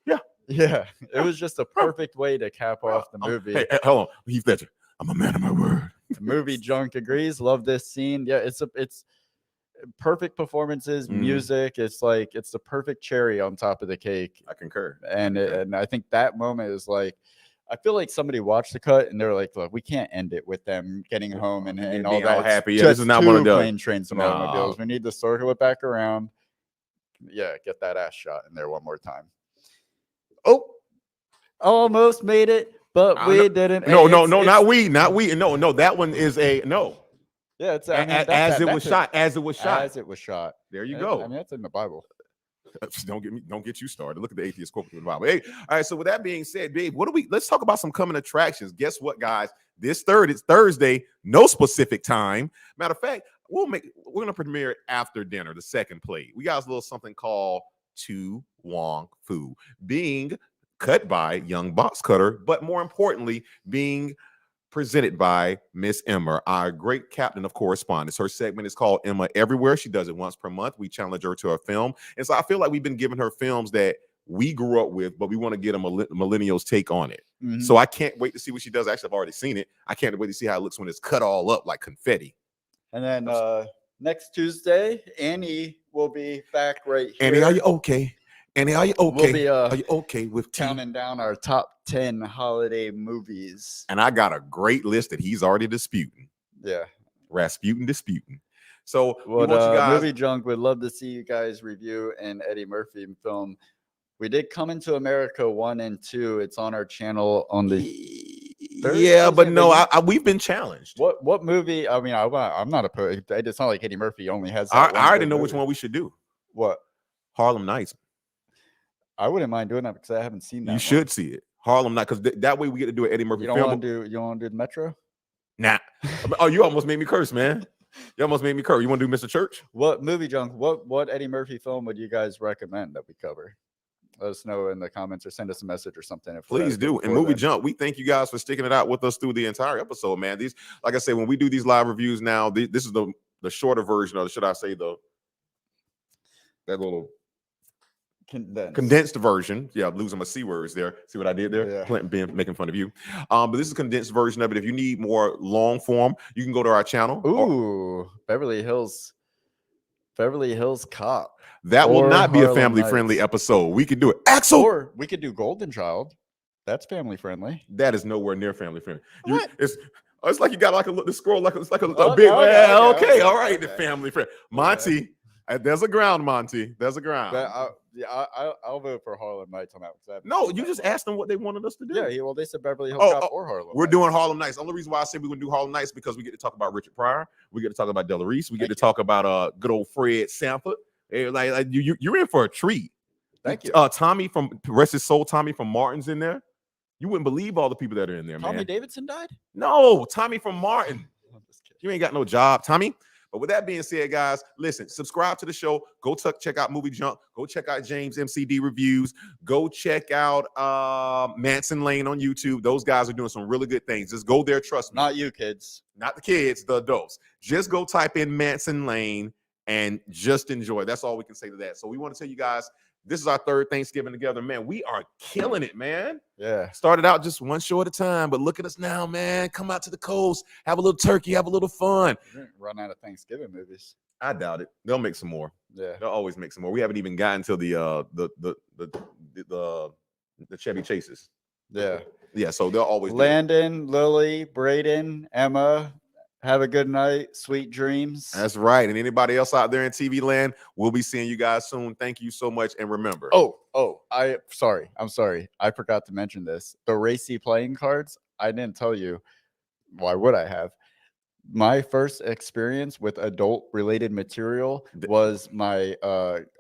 yeah. Yeah. It was just a perfect way to cap off the movie. Hey, hold on. Heath Ledger, I'm a man of my word. Movie Junk agrees. Love this scene. Yeah, it's perfect performances, music. It's like it's the perfect cherry on top of the cake. I concur. And I think that moment is like, I feel like somebody watched the cut and they're like, look, we can't end it with them getting home and all that. Happy. Yeah, this is not one of those. Planes, Trains, and Automobiles. We need to circle it back around. Yeah, get that ass shot in there one more time. Oh, almost made it, but we didn't. No, not we. No, that one is a no. Yeah, it's as it was shot. As it was shot. There you go. I mean, that's in the Bible. Don't get you started. Look at the atheist quote in the Bible. Hey, all right. So with that being said, babe, let's talk about some coming attractions. Guess what, guys? It's Thursday, no specific time. Matter of fact, we're gonna premiere it after dinner, the second plate. We got a little something called Tu Wong Fu, being cut by Young Box Cutter, but more importantly, being presented by Miss Emma, our great captain of correspondence. Her segment is called Emma Everywhere. She does it once per month. We challenge her to a film. And so I feel like we've been giving her films that we grew up with, but we want to get a millennials take on it. Mm-hmm. So I can't wait to see what she does. Actually, I've already seen it. I can't wait to see how it looks when it's cut all up like confetti. And then next Tuesday, Annie will be back right here. Annie, are you okay? Annie, are you okay? We'll be, are you okay with counting down our top 10 holiday movies? And I got a great list that he's already disputing. Yeah. Disputing. So you guys, Movie Junk would love to see you guys review an Eddie Murphy film. We did Come Into America 1 and 2. It's on our channel on the Thursday, but no, we've been challenged. What movie? I mean, I'm not opposed. It's not like Eddie Murphy only has. I already know which one we should do. What? Harlem Nights. I wouldn't mind doing that because I haven't seen that. You should see it. Harlem Nights, because that way we get to do an Eddie Murphy film. You don't want to do the Metro? Nah. Oh, you almost made me curse, man. You almost made me curse. You want to do Mr. Church? What Movie Junk? What Eddie Murphy film would you guys recommend that we cover? Let us know in the comments or send us a message or something. Please do. And Movie Jump, we thank you guys for sticking it out with us through the entire episode, man. These, like I said, when we do these live reviews now, this is the shorter version, or should I say that little condensed version. Yeah, I'm losing my C words there. See what I did there? Yeah. Clinton being making fun of you. But this is a condensed version of it. If you need more long form, you can go to our channel. Ooh, Beverly Hills Cop. That will not be a family-friendly episode. We could do it. Axel! Or we could do Golden Child. That's family-friendly. That is nowhere near family-friendly. It's like you got the scroll, it's like a big. Okay, all right, the family friend. Monty, there's a ground, Monty. There's a ground. I'll vote for Harlem Nights on that. No, you just asked them what they wanted us to do. Yeah, well, they said Beverly Hills Cop or Harlem. We're doing Harlem Nights. The only reason why I said we're going to do Harlem Nights because we get to talk about Richard Pryor. We get to talk about Della Reese. We get to talk about good old Fred Sanford. Like you're in for a treat. Thank you. Tommy from Rest His Soul. Tommy from Martin's in there. You wouldn't believe all the people that are in there, man. Tommy Davidson died? No, Tommy from Martin. You ain't got no job, Tommy. But with that being said, guys, listen, subscribe to the show. Go check out Movie Junk. Go check out James MCD Reviews. Go check out Manson Lane on YouTube. Those guys are doing some really good things. Just go there, trust me. Not you kids. Not the kids, the adults. Just go type in Manson Lane and just enjoy. That's all we can say to that. So we want to tell you guys, This is our third Thanksgiving together, man. We are killing it, man. Yeah. Started out just one show at a time, but look at us now, man. Come out to the coast, have a little turkey, have a little fun. We're gonna run out of Thanksgiving movies. I doubt it. They'll make some more. Yeah. They'll always make some more. We haven't even gotten to the Chevy Chases. Yeah. Yeah, so they'll always do it. Landon, Lily, Braden, Emma, have a good night. Sweet dreams. That's right. And anybody else out there in TV land, we'll be seeing you guys soon. Thank you so much. And remember. I'm sorry. I forgot to mention this. The racy playing cards, I didn't tell you. Why would I have? My first experience with adult related material was my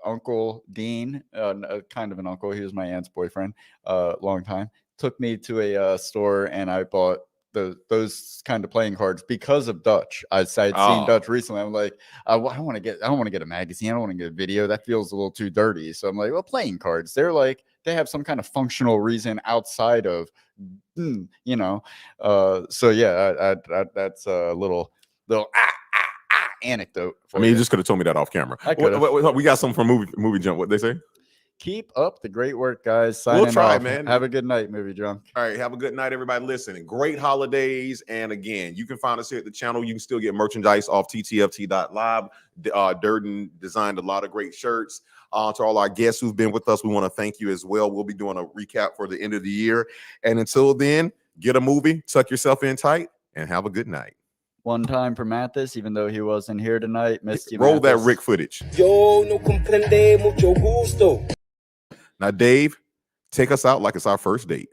uncle Dean, kind of an uncle. He was my aunt's boyfriend, long time. Took me to a store and I bought those kind of playing cards because of Dutch. I'd seen Dutch recently. I'm like, I don't want to get a magazine. I don't want to get a video. That feels a little too dirty. So I'm like, well, playing cards. They're like, they have some kind of functional reason outside of, so yeah, that's a little anecdote. I mean, you just could have told me that off camera. I could have. We got something from movie jump. What they say? Keep up the great work, guys. We'll try, off. man. Have a good night, Movie Junk. All right, have a good night, everybody. Listen, great holidays. And again, you can find us here at the channel. You can still get merchandise off ttft.live. Durden designed a lot of great shirts. To all our guests who've been with us, we want to thank you as well. We'll be doing a recap for the end of the year. And until then, get a movie, tuck yourself in tight, and have a good night. One time for Mathis, even though he wasn't here tonight. Missed you, Roll Mathis. that Rick footage. Yo no comprende mucho gusto. Now, Dave, take us out like it's our first date.